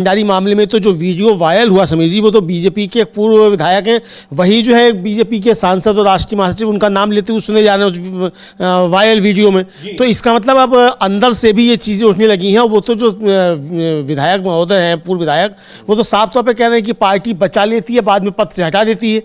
भंडारी मामले में तो जो वीडियो वायरल हुआ समीर जी, वो तो बीजेपी के पूर्व विधायक हैं, वही जो है बीजेपी के सांसद और राष्ट्रीय महासचिव उनका नाम लेते हुए सुने जा रहे हैं उस वायरल वीडियो में। तो इसका मतलब अब अंदर से भी ये चीज़ें उठने लगी हैं। वो तो जो विधायक महोदय हैं, पूर्व विधायक, वो तो साफ तौर पर कह रहे हैं कि पार्टी बचा लेती है, बाद में पद से हटा देती है।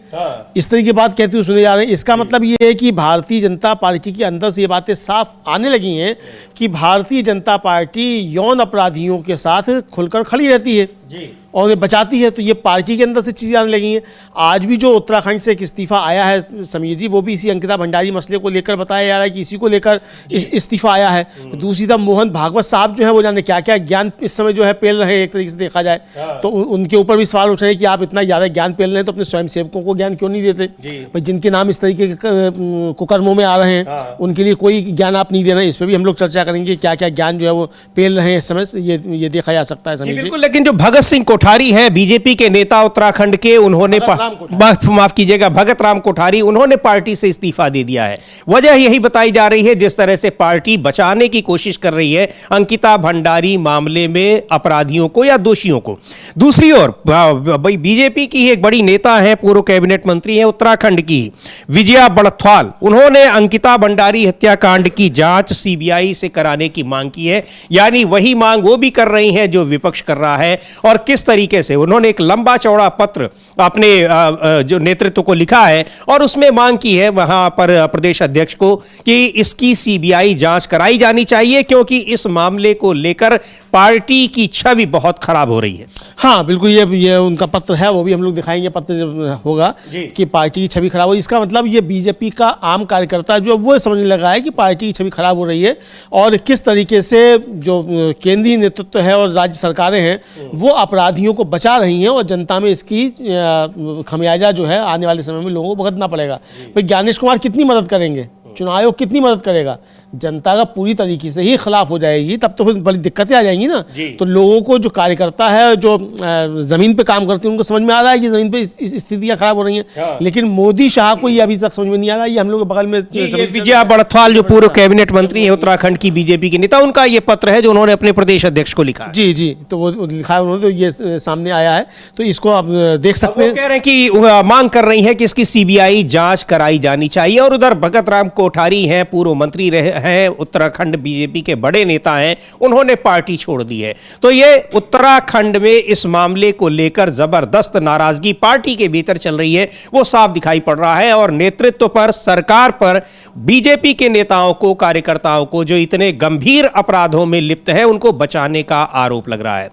इस तरह की बात कहते हुए सुने जा रहे हैं। इसका मतलब ये है कि भारतीय जनता पार्टी के अंदर से ये बातें साफ आने लगी हैं कि भारतीय जनता पार्टी यौन अपराधियों के साथ खुलकर खड़ी रहती है जी, और उन्हें बचाती है। तो ये पार्टी के अंदर से चीज़ें आने लगी हैं। आज भी जो उत्तराखंड से एक इस्तीफा आया है समीर जी, वो भी इसी अंकिता भंडारी मसले को लेकर बताया जा रहा है कि इसी को लेकर इस्तीफा आया है। दूसरी तरफ मोहन भागवत साहब जो है वो जाने क्या क्या ज्ञान इस समय जो है पेल रहे हैं, एक तरीके से देखा जाए तो उनके ऊपर भी सवाल उठ रहे हैं कि आप इतना ज़्यादा ज्ञान पेल रहे हैं तो अपने स्वयं सेवकों को ज्ञान क्यों नहीं देते? भाई जिनके नाम इस तरीके के कुकर्मों में आ रहे हैं उनके लिए कोई ज्ञान आप नहीं दे रहे हैं। इस पर भी हम लोग चर्चा करेंगे क्या क्या ज्ञान जो है वो पेल रहे हैं इस समय से, ये देखा जा सकता है समीर जी। लेकिन जो भगत सिंह कोठारी है बीजेपी के नेता उत्तराखंड के, उन्होंने माफ कीजिएगा भगत राम कोठारी, उन्होंने पार्टी से इस्तीफा दे दिया है। वजह यही बताई जा रही है जिस तरह से पार्टी बचाने की कोशिश कर रही है अंकिता भंडारी मामले में अपराधियों को या दोषियों को। दूसरी ओर भाई बीजेपी की एक बड़ी नेता है, पूर्व कैबिनेट मंत्री है उत्तराखंड की विजया बड़थवाल, उन्होंने अंकिता भंडारी हत्याकांड की जांच सीबीआई से कराने की मांग की है। यानी वही मांग वो भी कर रही है जो विपक्ष कर रहा है। और किस तरीके से उन्होंने एक लंबा चौड़ा पत्र अपने जो नेतृत्व को लिखा है और उसमें मांग की है वहां पर प्रदेश अध्यक्ष को कि इसकी सीबीआई जांच कराई जानी चाहिए, क्योंकि इस मामले को लेकर पार्टी की छवि बहुत खराब हो रही है। हाँ बिल्कुल, ये उनका पत्र है, वो भी हम लोग दिखाएंगे पत्र जब होगा कि पार्टी की छवि खराब हो। इसका मतलब ये बीजेपी का आम कार्यकर्ता जो वो समझने लगा है कि पार्टी की छवि खराब हो रही है और किस तरीके से जो केंद्रीय नेतृत्व है और राज्य सरकारें हैं वो अपराधियों को बचा रही हैं और जनता में इसकी खमियाजा जो है आने वाले समय में लोगों को भुगतना पड़ेगा। भाई ज्ञानेश कुमार कितनी मदद करेंगे, चुनाव आयोग कितनी मदद करेगा? जनता का पूरी तरीके से ही खिलाफ हो जाएगी, तब तो फिर बड़ी दिक्कतें आ जाएंगी ना। तो लोगों को जो कार्यकर्ता है जो जमीन पे काम करते हैं उनको समझ में आ रहा है कि जमीन पे स्थितियां खराब हो रही हैं, लेकिन मोदी शाह को ये अभी तक समझ में नहीं आ रहा। ये हम लोग बगल में विजया बड़थवाल जो पूर्व कैबिनेट मंत्री है उत्तराखंड की बीजेपी के नेता, उनका ये पत्र है जो उन्होंने अपने प्रदेश अध्यक्ष को लिखा। जी, तो वो लिखा है उन्होंने, तो ये सामने आया है, तो इसको आप देख सकते हैं। कह रहे हैं कि मांग कर रही है कि इसकी सीबीआई जांच कराई जानी चाहिए। और उधर भगत राम कोठारी हैं, पूर्व मंत्री रहे हैं, उत्तराखंड बीजेपी के बड़े नेता हैं, उन्होंने पार्टी छोड़ दी है। तो ये उत्तराखंड में इस मामले को लेकर जबरदस्त नाराजगी पार्टी के भीतर चल रही है, वो साफ दिखाई पड़ रहा है। और नेतृत्व पर, सरकार पर, बीजेपी के नेताओं को, कार्यकर्ताओं को जो इतने गंभीर अपराधों में लिप्त है उनको बचाने का आरोप लग रहा है।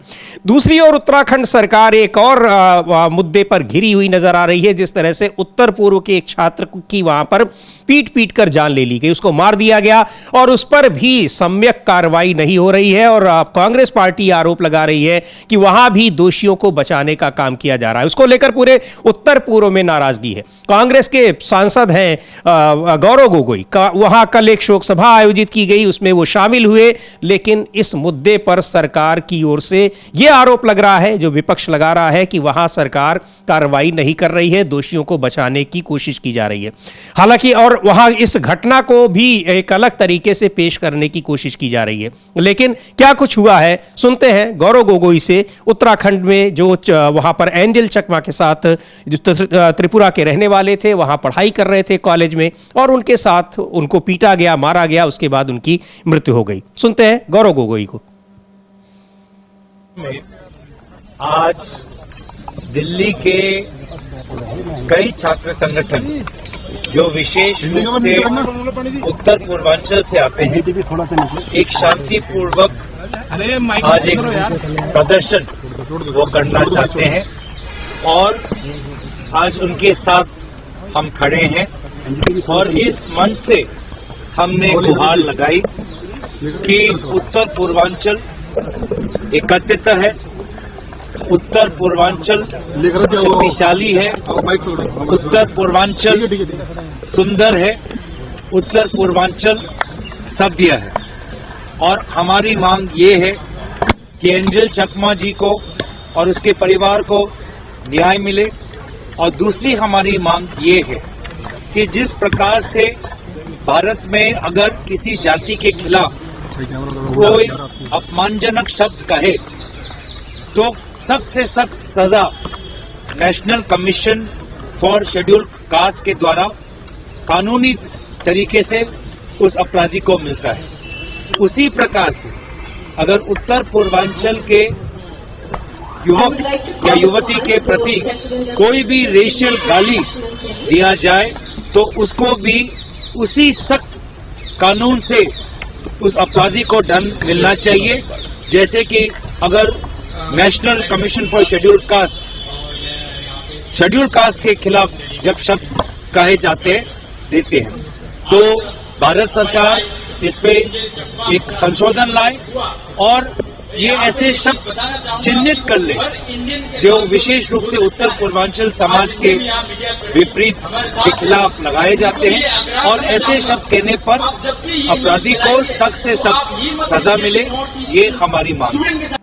दूसरी ओर उत्तराखंड सरकार एक और मुद्दे पर घिरी हुई नजर आ रही है। जिस तरह से उत्तर पूर्व के एक छात्र की वहां पर पीट कर जान ले ली गई, उसको मार दिया गया और उस पर भी सम्यक कार्रवाई नहीं हो रही है। और कांग्रेस पार्टी आरोप लगा रही है कि वहां भी दोषियों को बचाने का काम किया जा रहा है। उसको लेकर पूरे उत्तर पूर्व में नाराजगी है। कांग्रेस के सांसद हैं गौरव गोगोई, वहां कल एक शोक सभा आयोजित की गई, उसमें वो शामिल हुए। लेकिन इस मुद्दे पर सरकार की ओर से यह आरोप लग रहा है, जो विपक्ष लगा रहा है, कि वहां सरकार कार्रवाई नहीं कर रही है, दोषियों को बचाने की कोशिश की जा रही है। हालांकि और वहां इस घटना को भी एक अलग तरीके से पेश करने की कोशिश की जा रही है। लेकिन क्या कुछ हुआ है सुनते हैं गौरव गोगोई से। उत्तराखंड में जो वहां पर एंजल चकमा के साथ जो त्रिपुरा के रहने वाले थे, वहां पढ़ाई कर रहे थे कॉलेज में, और उनके साथ उनको पीटा गया, मारा गया, उसके बाद उनकी मृत्यु हो गई। सुनते हैं गौरव गोगोई को। आज दिल्ली के कई छात्र संगठन जो विशेष रूप से उत्तर पूर्वांचल से आते हैं, एक शांतिपूर्वक आज एक प्रदर्शन वो करना चाहते हैं और आज उनके साथ हम खड़े हैं। और इस मंच से हमने गुहार लगाई कि उत्तर पूर्वांचल एकत्रित है, उत्तर पूर्वांचल शक्तिशाली है, उत्तर पूर्वांचल सुंदर है, उत्तर पूर्वांचल सभ्य है। और हमारी मांग ये है कि एंजल चकमा जी को और उसके परिवार को न्याय मिले। और दूसरी हमारी मांग ये है कि जिस प्रकार से भारत में अगर किसी जाति के खिलाफ कोई अपमानजनक शब्द कहे तो सख्त से सख्त सजा national commission for scheduled caste के द्वारा कानूनी तरीके से उस अपराधी को मिलता है। उसी प्रकार से अगर उत्तर पूर्वांचल के युवक या युवती के प्रति कोई भी रेशियल गाली दिया जाए तो उसको भी उसी सख्त कानून से उस अपराधी को दंड मिलना चाहिए। जैसे कि अगर national commission for scheduled caste के खिलाफ जब शब्द कहे जाते देते हैं तो भारत सरकार इस पे एक संशोधन लाए और ये ऐसे शब्द चिन्हित कर ले जो विशेष रूप से उत्तर पूर्वांचल समाज के विपरीत के खिलाफ लगाए जाते हैं और ऐसे शब्द कहने पर अपराधी को सख्त से सख्त सजा मिले, ये हमारी मांग है।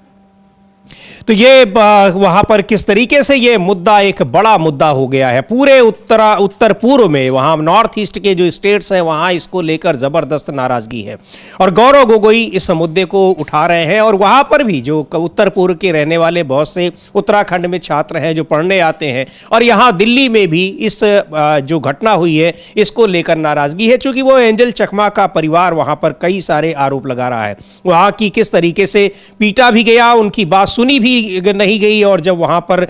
तो ये वहां पर किस तरीके से ये मुद्दा एक बड़ा मुद्दा हो गया है पूरे उत्तर पूर्व में, वहां नॉर्थ ईस्ट के जो स्टेट्स हैं वहां इसको लेकर जबरदस्त नाराजगी है और गौरव गोगोई इस मुद्दे को उठा रहे हैं। और वहां पर भी जो उत्तर पूर्व के रहने वाले बहुत से उत्तराखंड में छात्र हैं जो पढ़ने आते हैं और यहाँ दिल्ली में भी इस जो घटना हुई है इसको लेकर नाराजगी है, चूंकि वो एंजल चकमा का परिवार वहां पर कई सारे आरोप लगा रहा है वहां की किस तरीके से पीटा भी गया, उनकी बात सुनी भी नहीं गई और जब वहां पर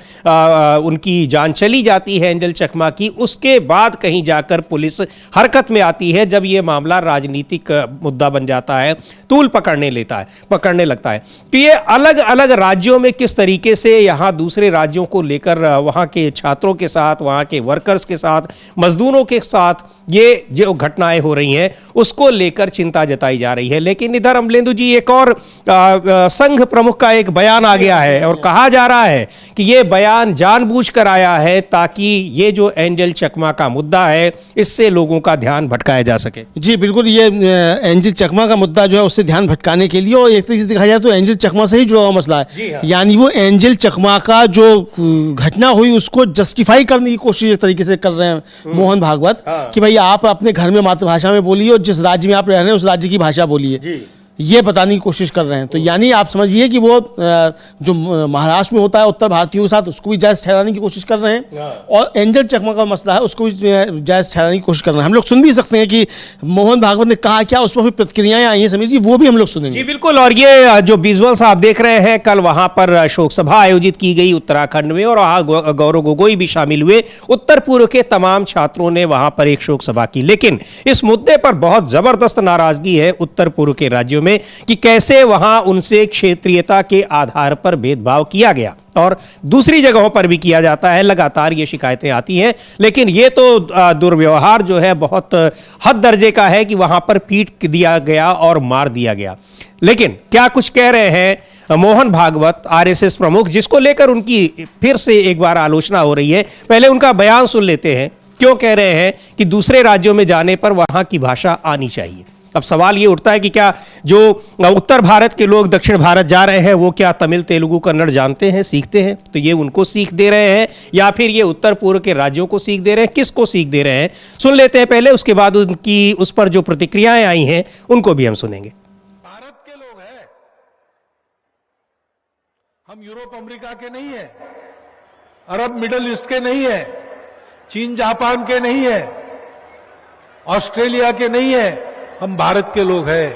उनकी जान चली जाती है एंजल चकमा की, उसके बाद कहीं जाकर पुलिस हरकत में आती है जब यह मामला राजनीतिक मुद्दा बन जाता है, तूल पकड़ने लगता है। तो ये अलग अलग राज्यों में किस तरीके से यहाँ दूसरे राज्यों को लेकर वहाँ के छात्रों के साथ, वहाँ के वर्कर्स के साथ, मजदूरों के साथ ये जो घटनाएं हो रही हैं उसको लेकर चिंता जताई जा रही है। लेकिन इधर अमलेंदु जी एक और संघ प्रमुख का एक बयान आ गया है और कहा जा रहा है कि ये बयान जानबूझकर आया है ताकि ये जो एंजल चकमा का मुद्दा है इससे लोगों का ध्यान भटकाया जा सके। जी बिल्कुल, ये एंजल चकमा का मुद्दा जो है उससे ध्यान भटकाने के लिए और एक तरीके से देखा जाए तो एंजल चकमा से ही जुड़ा हुआ मसला है। यानी वो एंजल चकमा का जो घटना हुई उसको जस्टिफाई करने की कोशिश एक तरीके से कर रहे हैं मोहन भागवत कि भाई आप अपने घर में मातृभाषा में बोलिए और जिस राज्य में आप रह रहे हैं उस राज्य की भाषा बोलिए, ये बताने की कोशिश कर रहे हैं। तो यानी आप समझिए कि वो जो महाराष्ट्र में होता है उत्तर भारतीयों के साथ उसको भी जायज़ ठहराने की कोशिश कर रहे हैं और एंजल चकमा का मसला है उसको भी जायज़ ठहराने की कोशिश कर रहे हैं। हम लोग सुन भी सकते हैं कि मोहन भागवत ने कहा क्या, उस पर भी प्रतिक्रियाएं आई हैं समीर जी, वो भी हम लोग सुनेंगे। जी बिल्कुल, और ये जो विजुअल्स आप देख रहे हैं, कल वहां पर शोक सभा आयोजित की गई उत्तराखंड में और वहां गौरव गोगोई भी शामिल हुए। उत्तर पूर्व के तमाम छात्रों ने वहां पर एक शोक सभा की, लेकिन इस मुद्दे पर बहुत जबरदस्त नाराजगी है उत्तर पूर्व के राज्यों में कि कैसे वहां उनसे क्षेत्रीयता के आधार पर भेदभाव किया गया और दूसरी जगहों पर भी किया जाता है। लगातार ये शिकायतें आती हैं, लेकिन ये तो दुर्व्यवहार जो है बहुत हद दर्जे का है कि वहां पर पीट दिया गया और मार दिया गया। लेकिन क्या कुछ कह रहे हैं मोहन भागवत, आरएसएस प्रमुख, जिसको लेकर उनकी फिर से एक बार आलोचना हो रही है। पहले उनका बयान सुन लेते हैं, क्यों कह रहे हैं कि दूसरे राज्यों में जाने पर वहां की भाषा आनी चाहिए। अब सवाल ये उठता है कि क्या जो उत्तर भारत के लोग दक्षिण भारत जा रहे हैं वो क्या तमिल, तेलुगु, कन्नड़ जानते हैं, सीखते हैं? तो ये उनको सीख दे रहे हैं या फिर ये उत्तर पूर्व के राज्यों को सीख दे रहे हैं? किसको सीख दे रहे हैं, सुन लेते हैं पहले, उसके बाद उनकी उस पर जो प्रतिक्रियाएं आई हैं उनको भी हम सुनेंगे। भारत के लोग हैं, हम यूरोप अमेरिका के नहीं है, अरब मिडल ईस्ट के नहीं है, चीन जापान के नहीं है, ऑस्ट्रेलिया के नहीं है, हम भारत के लोग हैं।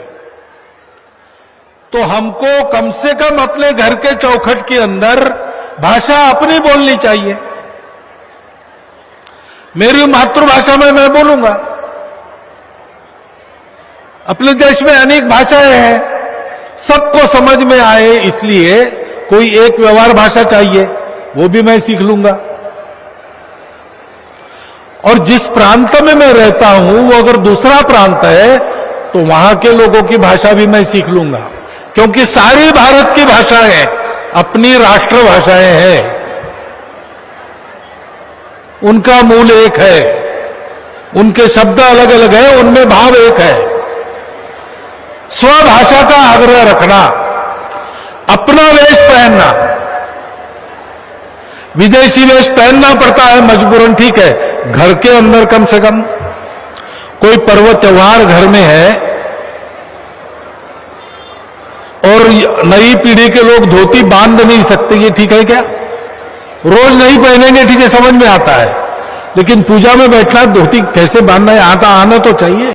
तो हमको कम से कम अपने घर के चौखट के अंदर भाषा अपनी बोलनी चाहिए। मेरी मातृभाषा में मैं बोलूंगा। अपने देश में अनेक भाषाएं हैं, सबको समझ में आए इसलिए कोई एक व्यवहार भाषा चाहिए, वो भी मैं सीख लूंगा। और जिस प्रांत में मैं रहता हूं वो अगर दूसरा प्रांत है तो वहां के लोगों की भाषा भी मैं सीख लूंगा, क्योंकि सारी भारत की भाषाएं अपनी राष्ट्र भाषाएं हैं, उनका मूल एक है, उनके शब्द अलग अलग हैं, उनमें भाव एक है। स्वभाषा का आग्रह रखना, अपना वेश पहनना, विदेशी वेश पहनना पड़ता है मजबूरन, ठीक है, घर के अंदर कम से कम कोई पर्व त्योहार घर में है और नई पीढ़ी के लोग धोती बांध नहीं सकते, ये ठीक है क्या? रोज नहीं पहनेंगे ठीक है, समझ में आता है, लेकिन पूजा में बैठना धोती कैसे बांधना है, आता आना तो चाहिए।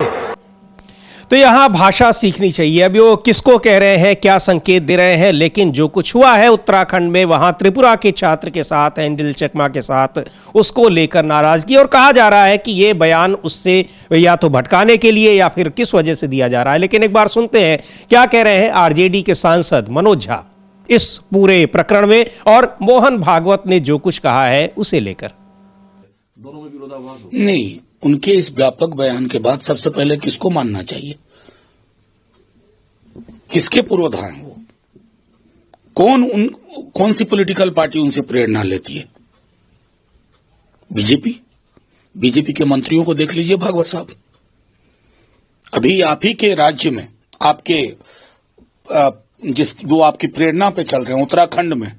तो यहाँ भाषा सीखनी चाहिए। अभी वो किसको कह रहे हैं, क्या संकेत दे रहे हैं, लेकिन जो कुछ हुआ है उत्तराखंड में, वहाँ त्रिपुरा के छात्र के साथ, एंडिल चकमा के साथ, उसको लेकर नाराजगी, और कहा जा रहा है कि ये बयान उससे या तो भटकाने के लिए या फिर किस वजह से दिया जा रहा है। लेकिन एक बार सुनते हैं क्या कह रहे हैं आरजेडी के सांसद मनोज झा इस पूरे प्रकरण में, और मोहन भागवत ने जो कुछ कहा है उसे लेकर। नहीं, उनके इस व्यापक बयान के बाद सबसे पहले किसको मानना चाहिए? किसके पुरोधा हैं वो? कौन सी पॉलिटिकल पार्टी उनसे प्रेरणा लेती है? बीजेपी के मंत्रियों को देख लीजिए भागवत साहब। अभी आप ही के राज्य में आपके वो आपकी प्रेरणा पे चल रहे हैं, उत्तराखंड में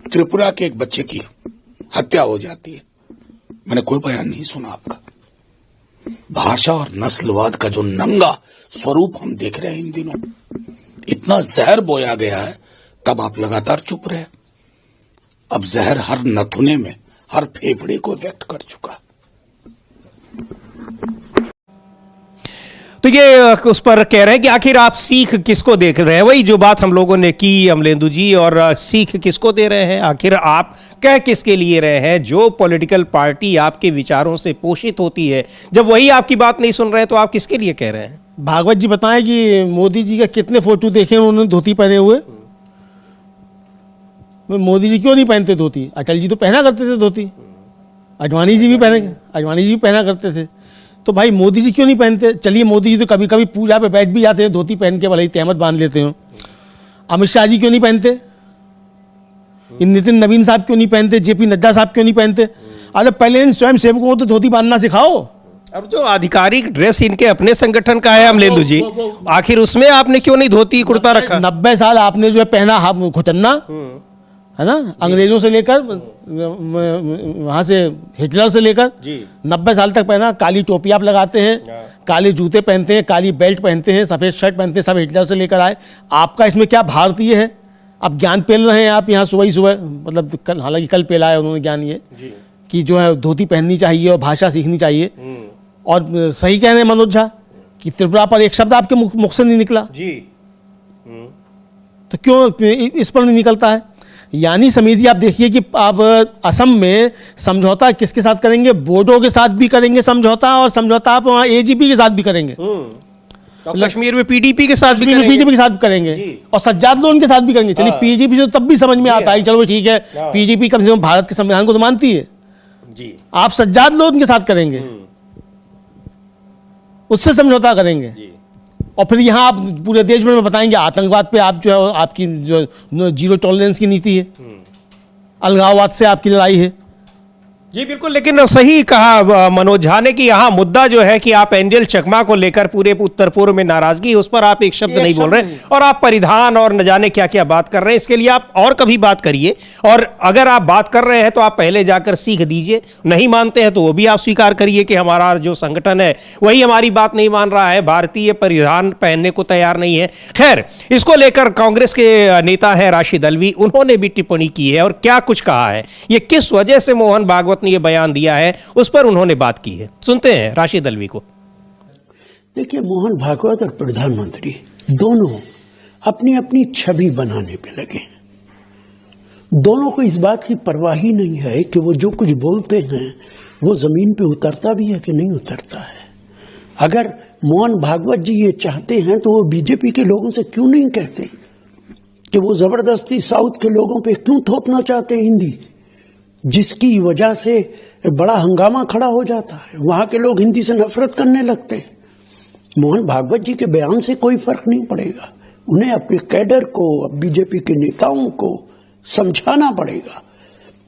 त्रिपुरा के एक बच्चे की हत्या हो जाती है। मैंने कोई बयान नहीं सुना आपका। भाषा और नस्लवाद का जो नंगा स्वरूप हम देख रहे हैं इन दिनों, इतना जहर बोया गया है, तब आप लगातार चुप रहे। अब जहर हर नथुने में, हर फेफड़े को व्यक्त कर चुका है। तो ये उस पर कह रहे हैं कि आखिर आप सीख किसको देख रहे हैं, वही जो बात हम लोगों ने की अमलेंदु जी, और सीख किसको दे रहे हैं, आखिर आप कह किसके लिए रहे हैं? जो पॉलिटिकल पार्टी आपके विचारों से पोषित होती है, जब वही आपकी बात नहीं सुन रहे हैं तो आप किसके लिए कह रहे हैं? भागवत जी बताएं कि मोदी जी का कितने फोटो देखे उन्होंने धोती पहने हुए? मोदी जी क्यों नहीं पहनते धोती? अटल जी तो पहना करते थे धोती, अडवाणी जी भी पहना करते थे। तो भाई मोदी जी क्यों नहीं पहनते? चलिए मोदी जी तो कभी कभी पूजा पे बैठ भी जाते हैं धोती पहन के, भले ही तहमत बांध लेते हो। अमित शाह जी क्यों नहीं पहनते? नितिन नवीन साहब क्यों नहीं पहनते? जेपी नड्डा साहब क्यों नहीं पहनते? अरे पहले इन स्वयं सेवकों को तो धोती बांधना सिखाओ। अब जो आधिकारिक ड्रेस इनके अपने संगठन का है अमलेंदु जी, आखिर उसमें आपने क्यों नहीं धोती कुर्ता रखा? 90 साल आपने जो है पहना घुटन्ना, है ना, अंग्रेजों से लेकर वहां से हिटलर से लेकर 90 साल तक पहना। काली टोपी आप लगाते हैं, काले जूते पहनते हैं, काली बेल्ट पहनते हैं, सफेद शर्ट पहनते हैं, सब हिटलर से लेकर आए। आपका इसमें क्या भारतीय है? अब ज्ञान पेल रहे हैं आप यहाँ सुबह ही सुबह, मतलब हालांकि कल पेला है उन्होंने ज्ञान ये कि जो है धोती पहननी चाहिए और भाषा सीखनी चाहिए। और सही कह रहे हैं मनोज झा कि त्रिपुरा पर एक शब्द आपके मुख से नहीं निकला जी, तो क्यों इस पर नहीं निकलता है? यानी समीर जी आप देखिए कि आप असम में समझौता किसके साथ करेंगे? बोडो के साथ भी करेंगे समझौता, और समझौता आप वहाँ एजीपी के साथ भी करेंगे, कश्मीर में पीडीपी के साथ भी करेंगे, और सज्जाद लोन के साथ भी करेंगे। चलिए पीडीपी से तब भी समझ में आता है, चलो ठीक है, पीडीपी कम से कम भारत के संविधान को तो मानती है जी। आप सज्जाद लोन के साथ करेंगे, उससे समझौता करेंगे, और फिर यहाँ आप पूरे देश में बताएंगे आतंकवाद पे आप जो है आपकी जो जीरो टॉलरेंस की नीति है, अलगाववाद से आपकी लड़ाई है। जी बिल्कुल, लेकिन सही कहा मनोज झा ने कि यहाँ मुद्दा जो है कि आप एंजेल चकमा को लेकर पूरे उत्तर पूर्व में नाराजगी, उस पर आप एक शब्द नहीं बोल रहे, और आप परिधान और न जाने क्या क्या बात कर रहे हैं। इसके लिए आप और कभी बात करिए, और अगर आप बात कर रहे हैं तो आप पहले जाकर सीख दीजिए। नहीं मानते हैं तो वो भी आप स्वीकार करिए कि हमारा जो संगठन है वही हमारी बात नहीं मान रहा है, भारतीय परिधान पहनने को तैयार नहीं है। खैर, इसको लेकर कांग्रेस के नेता है राशिद अल्वी, उन्होंने भी टिप्पणी की है, और क्या कुछ कहा है, ये किस वजह से मोहन भागवत ने ये बयान दिया है, उस पर उन्होंने बात की है। सुनते हैं राशिद अल्वी को। देखिए, मोहन भागवत और प्रधानमंत्री दोनों अपनी अपनी छवि बनाने पे लगे। दोनों को इस बात की परवाह ही नहीं है कि वो जो कुछ बोलते हैं वो जमीन पे उतरता भी है कि नहीं उतरता है। अगर मोहन भागवत जी ये चाहते हैं तो वो बीजेपी के लोगों से क्यों नहीं कहते कि वो जबरदस्ती साउथ के लोगों पे क्यों थोपना चाहते हैं हिंदी, जिसकी वजह से बड़ा हंगामा खड़ा हो जाता है, वहां के लोग हिंदी से नफरत करने लगते हैं। मोहन भागवत जी के बयान से कोई फर्क नहीं पड़ेगा, उन्हें अपने कैडर को, बीजेपी के नेताओं को समझाना पड़ेगा।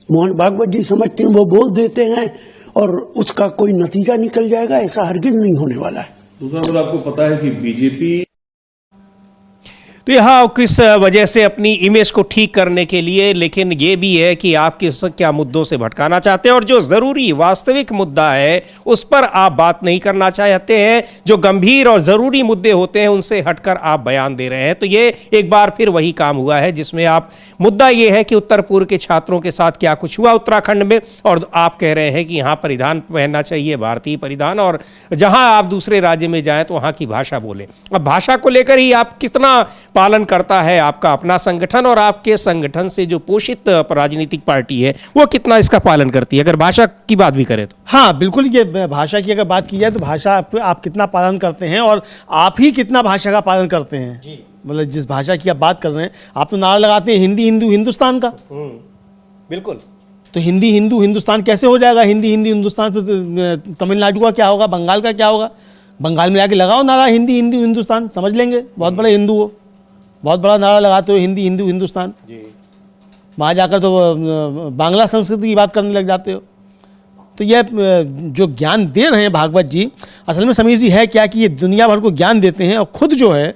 मोहन भागवत जी समझते हैं वो बोल देते हैं और उसका कोई नतीजा निकल जाएगा, ऐसा हरगिज नहीं होने वाला है। दूसरा, आपको पता है कि बीजेपी तो यहाँ किस वजह से अपनी इमेज को ठीक करने के लिए, लेकिन ये भी है कि आप किस क्या मुद्दों से भटकाना चाहते हैं और जो ज़रूरी वास्तविक मुद्दा है उस पर आप बात नहीं करना चाहते हैं। जो गंभीर और ज़रूरी मुद्दे होते हैं उनसे हटकर आप बयान दे रहे हैं। तो ये एक बार फिर वही काम हुआ है जिसमें आप, मुद्दा ये है कि उत्तर पूर्व के छात्रों के साथ क्या कुछ हुआ उत्तराखंड में, और आप कह रहे हैं कि यहाँ परिधान पहनना चाहिए भारतीय परिधान, और जहाँ आप दूसरे राज्य में जाएँ तो वहाँ की भाषा बोलें। अब भाषा को लेकर ही आप कितना पालन करता है आपका अपना संगठन, और आपके संगठन से जो पोषित राजनीतिक पार्टी है वो कितना इसका पालन करती है, अगर भाषा की बात भी करें तो? हाँ बिल्कुल, ये भाषा की अगर बात की जाए तो भाषा आप कितना पालन करते हैं और आप ही कितना भाषा का पालन करते हैं जी। मतलब जिस भाषा की आप बात कर रहे हैं, आप तो नारा लगाते हैं हिंदी हिंदू हिंदुस्तान का। बिल्कुल। तो हिंदी हिंदू हिंदुस्तान कैसे हो जाएगा? हिंदी हिंदी हिंदुस्तान तो तमिलनाडु का क्या होगा, बंगाल का क्या होगा? बंगाल में जाके लगाओ नारा हिंदी हिंदू हिंदुस्तान, समझ लेंगे बहुत बड़े हिंदू हो, बहुत बड़ा नारा लगाते हो हिंदी हिंदू हिंदुस्तान। वहाँ जाकर तो बांग्ला संस्कृति की बात करने लग जाते हो। तो ये जो ज्ञान दे रहे हैं भागवत जी, असल में समीर जी है क्या कि ये दुनिया भर को ज्ञान देते हैं और खुद जो है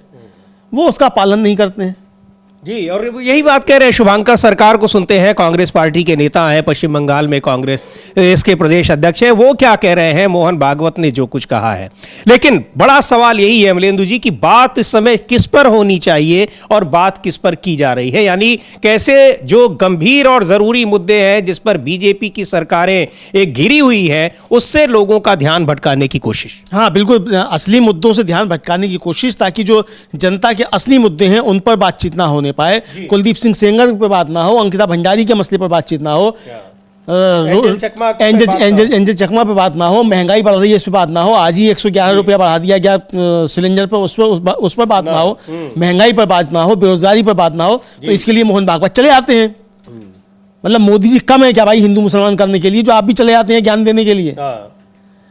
वो उसका पालन नहीं करते हैं जी। और यही बात कह रहे हैं शुभांकर सरकार को सुनते हैं, कांग्रेस पार्टी के नेता हैं, पश्चिम बंगाल में कांग्रेस इसके प्रदेश अध्यक्ष हैं, वो क्या कह रहे हैं, मोहन भागवत ने जो कुछ कहा है। लेकिन बड़ा सवाल यही है अमलेंदु जी कि बात इस समय किस पर होनी चाहिए और बात किस पर की जा रही है, यानी कैसे जो गंभीर और जरूरी मुद्दे हैं जिस पर बीजेपी की सरकारें एक घिरी हुई है उससे लोगों का ध्यान भटकाने की कोशिश। हाँ बिल्कुल, असली मुद्दों से ध्यान भटकाने की कोशिश, ताकि जो जनता के असली मुद्दे हैं उन पर बातचीत ना होने पाए। कुलदीप सिंह सेंगर पर बात ना हो, अंकिता भंडारी के मसले पर बातचीत ना हो, एंजल चकमा पे बात ना हो, महंगाई बढ़ रही है इस पर बात ना हो, आज ही 111 रुपया बढ़ा दिया गया सिलेंडर पर, उस पर बात ना हो, महंगाई पर बात ना हो, बेरोजगारी पर बात ना हो। तो इसके लिए मोहन भागवत चले आते हैं। मतलब मोदी जी कम है क्या भाई हिंदू मुसलमान करने के लिए, जो आप भी चले आते हैं ज्ञान देने के लिए?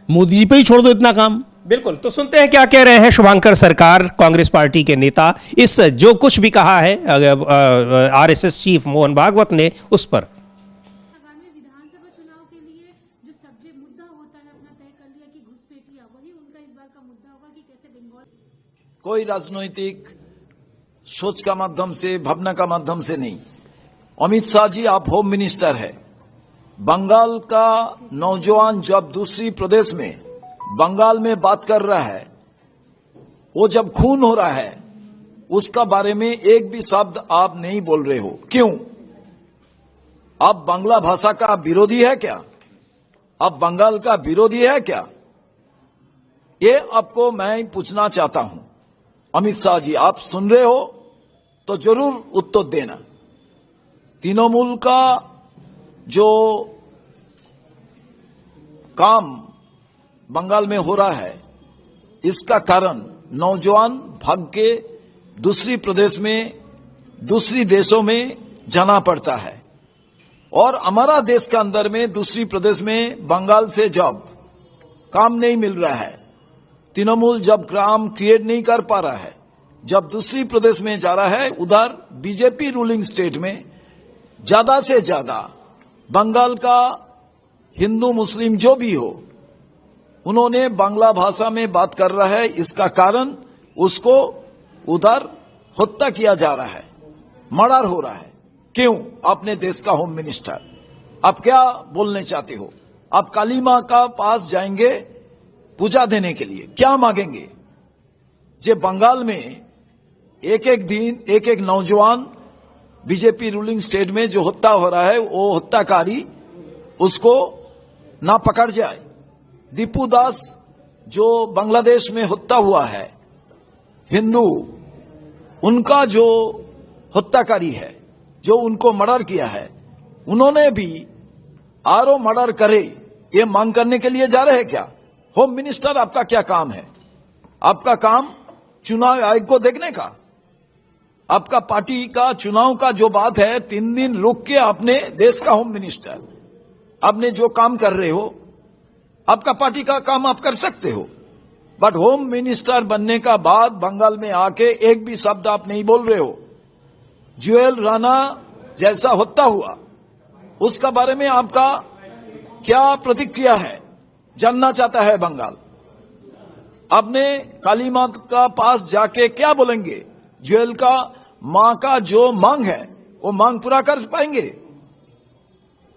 मोदी जी पे ही छोड़ दो इतना काम। बिल्कुल। तो सुनते हैं क्या कह रहे हैं शुभांकर सरकार, कांग्रेस पार्टी के नेता, इस जो कुछ भी कहा है आरएसएस चीफ मोहन भागवत ने उस पर। आगामी विधानसभा चुनाव के लिए जो सब्जेक्ट मुद्दा होता है अपना तय कर लिया कि घुसपैठिया, वही उनका इस बार का मुद्दा होगा कि कैसे बंगाल। कोई राजनैतिक सोच का माध्यम से, भावना का माध्यम से नहीं। अमित शाह जी आप होम मिनिस्टर है, बंगाल का नौजवान जब दूसरी प्रदेश में बंगाल में बात कर रहा है, वो जब खून हो रहा है उसका बारे में एक भी शब्द आप नहीं बोल रहे हो, क्यों? आप बांग्ला भाषा का विरोधी है क्या? आप बंगाल का विरोधी है क्या? ये आपको मैं पूछना चाहता हूं। अमित शाह जी आप सुन रहे हो तो जरूर उत्तर देना। तृणमूल का जो काम बंगाल में हो रहा है, इसका कारण नौजवान भाग के दूसरी प्रदेश में, दूसरी देशों में जाना पड़ता है, और हमारा देश के अंदर में दूसरी प्रदेश में बंगाल से जब काम नहीं मिल रहा है, तृणमूल जब काम क्रिएट नहीं कर पा रहा है, जब दूसरी प्रदेश में जा रहा है, उधर बीजेपी रूलिंग स्टेट में ज्यादा से ज्यादा बंगाल का हिंदू मुस्लिम जो भी हो उन्होंने बांग्ला भाषा में बात कर रहा है। इसका कारण उसको उधर हत्या किया जा रहा है, मर्डर हो रहा है। क्यों? अपने देश का होम मिनिस्टर, आप क्या बोलने चाहते हो? आप काली मां का पास जाएंगे पूजा देने के लिए, क्या मांगेंगे? जे बंगाल में एक एक दिन एक एक नौजवान बीजेपी रूलिंग स्टेट में जो हत्या हो रहा है, वो हत्याकारी उसको ना पकड़ जाए। दीपू दास जो बांग्लादेश में हत्या हुआ है, हिंदू, उनका जो हत्याकारी है, जो उनको मर्डर किया है, उन्होंने भी आरो मर्डर करे ये मांग करने के लिए जा रहे हैं क्या? होम मिनिस्टर आपका क्या काम है? आपका काम चुनाव आयोग को देखने का, आपका पार्टी का चुनाव का जो बात है, 3 दिन रुक के आपने देश का होम मिनिस्टर, आपने जो काम कर रहे हो, आपका पार्टी का काम आप कर सकते हो, बट होम मिनिस्टर बनने का बाद बंगाल में आके एक भी शब्द आप नहीं बोल रहे हो। जुएल राणा जैसा हत्या हुआ, उसका बारे में आपका क्या प्रतिक्रिया है, जानना चाहता है बंगाल। आपने काली मां का पास जाके क्या बोलेंगे? ज्वेल का मां का जो मांग है वो मांग पूरा कर पाएंगे?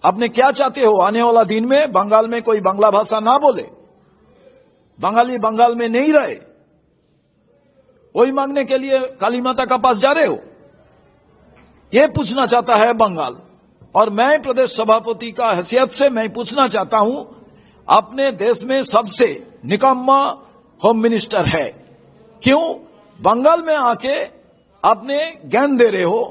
आपने क्या चाहते हो आने वाला दिन में बंगाल में कोई बांग्ला भाषा ना बोले, बंगाली बंगाल में नहीं रहे, वही मांगने के लिए काली माता का पास जा रहे हो? ये पूछना चाहता है बंगाल। और मैं प्रदेश सभापति का हैसियत से मैं पूछना चाहता हूं, अपने देश में सबसे निकम्मा होम मिनिस्टर है, क्यों बंगाल में आके आपने ज्ञान दे रहे हो,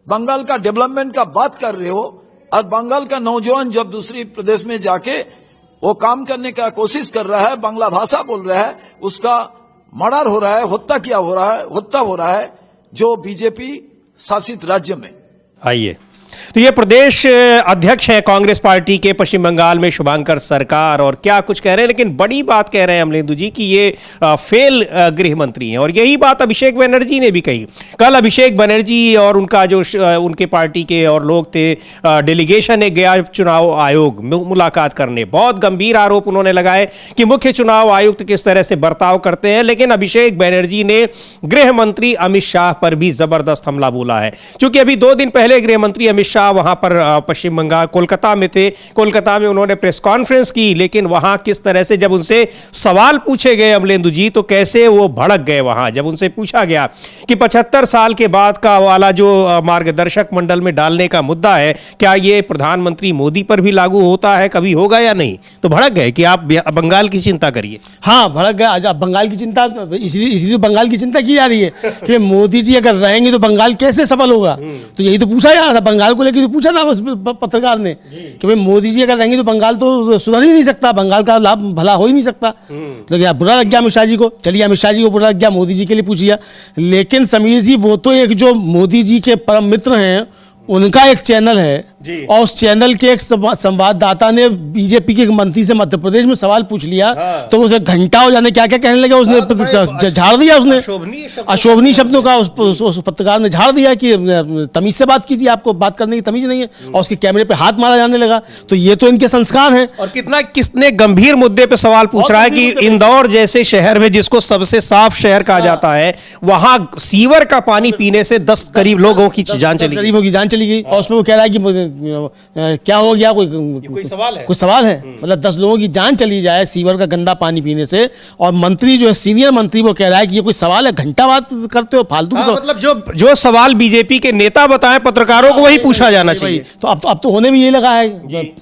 बंगाल का डेवलपमेंट का बात कर रहे हो, और बंगाल का नौजवान जब दूसरी प्रदेश में जाके वो काम करने का कोशिश कर रहा है, बांग्ला भाषा बोल रहा है, उसका मर्डर हो रहा है, हत्या हो रहा है जो बीजेपी शासित राज्य में। आइए, तो ये प्रदेश अध्यक्ष हैं कांग्रेस पार्टी के पश्चिम बंगाल में शुभांकर सरकार, और क्या कुछ कह रहे हैं, लेकिन बड़ी बात कह रहे हैं अमलेंदु जी कि ये फेल गृह मंत्री हैं। और यही बात अभिषेक बनर्जी ने भी कही। कल अभिषेक बनर्जी और उनका जो उनके पार्टी के और लोग थे, डेलीगेशन ने गया चुनाव आयोग मुलाकात करने। बहुत गंभीर आरोप उन्होंने लगाए कि मुख्य चुनाव आयुक्त किस तरह से बर्ताव करते हैं, लेकिन अभिषेक बनर्जी ने गृह मंत्री अमित शाह पर भी जबरदस्त हमला बोला है। क्योंकि अभी 2 दिन पहले गृह मंत्री अमित शाह वहां पर पश्चिम बंगाल कोलकाता में थे, कोलकाता में उन्होंने प्रेस कॉन्फ्रेंस की, लेकिन वहां किस तरह से जब उनसे सवाल पूछे गए अमलेंदु जी, तो कैसे वो भड़क गए। वहां जब उनसे पूछा गया कि 75 साल के बाद का वाला जो मार्गदर्शक मंडल में डालने का मुद्दा है, क्या ये प्रधानमंत्री मोदी पर भी लागू होता है, कभी होगा या नहीं, तो भड़क गए कि आप बंगाल की चिंता करिए। हाँ, भड़क गया। आज बंगाल की चिंता, इसलिए बंगाल की चिंता की जा रही है कि मोदी जी अगर रहेंगे तो बंगाल कैसे सफल होगा। तो यही तो पूछा जा रहा था, बंगाल को लेकर तो पूछा था उस पत्रकार ने कि भाई मोदी जी अगर रहेंगे तो बंगाल तो सुधर ही नहीं सकता, बंगाल का लाभ भला हो ही नहीं सकता। तो क्या बुरा लग गया अमित शाह जी को? चलिए, अमित शाह जी को बुरा लग गया, मोदी जी के लिए पूछ लिया। लेकिन समीर जी, वो तो एक जो मोदी जी के परम मित्र हैं, उनका एक चैनल है, और उस चैनल के एक संवाददाता ने बीजेपी के एक मंत्री से मध्य प्रदेश में सवाल पूछ लिया। तो उसे घंटा हो जाने क्या क्या कहने लगा, उसने झाड़ दिया, उसने अशोभनीय शब्दों का उस पत्रकार ने झाड़ दिया कि तमीज से बात कीजिए, आपको बात करने की तमीज नहीं है, और उसके कैमरे पे हाथ मारा जाने लगा। तो ये तो इनके संस्कार हैं। और कितने गंभीर मुद्दे पे सवाल पूछ रहा है कि इंदौर जैसे शहर में, जिसको सबसे साफ शहर कहा जाता है, वहां सीवर का पानी पीने से 10 करीब लोगों की जान चली गई। और उसमें वो कह रहा है कि क्या हो गया, कोई सवाल है, मतलब 10 लोगों की जान चली जाए सीवर का गंदा पानी पीने से, और मंत्री जो है सीनियर मंत्री वो कह रहा है कि ये कोई सवाल है, घंटा बात करते हो फालतू। मतलब जो सवाल बीजेपी के नेता बताएं पत्रकारों को, वही पूछा जाना चाहिए। तो अब तो होने भी ये लगा है।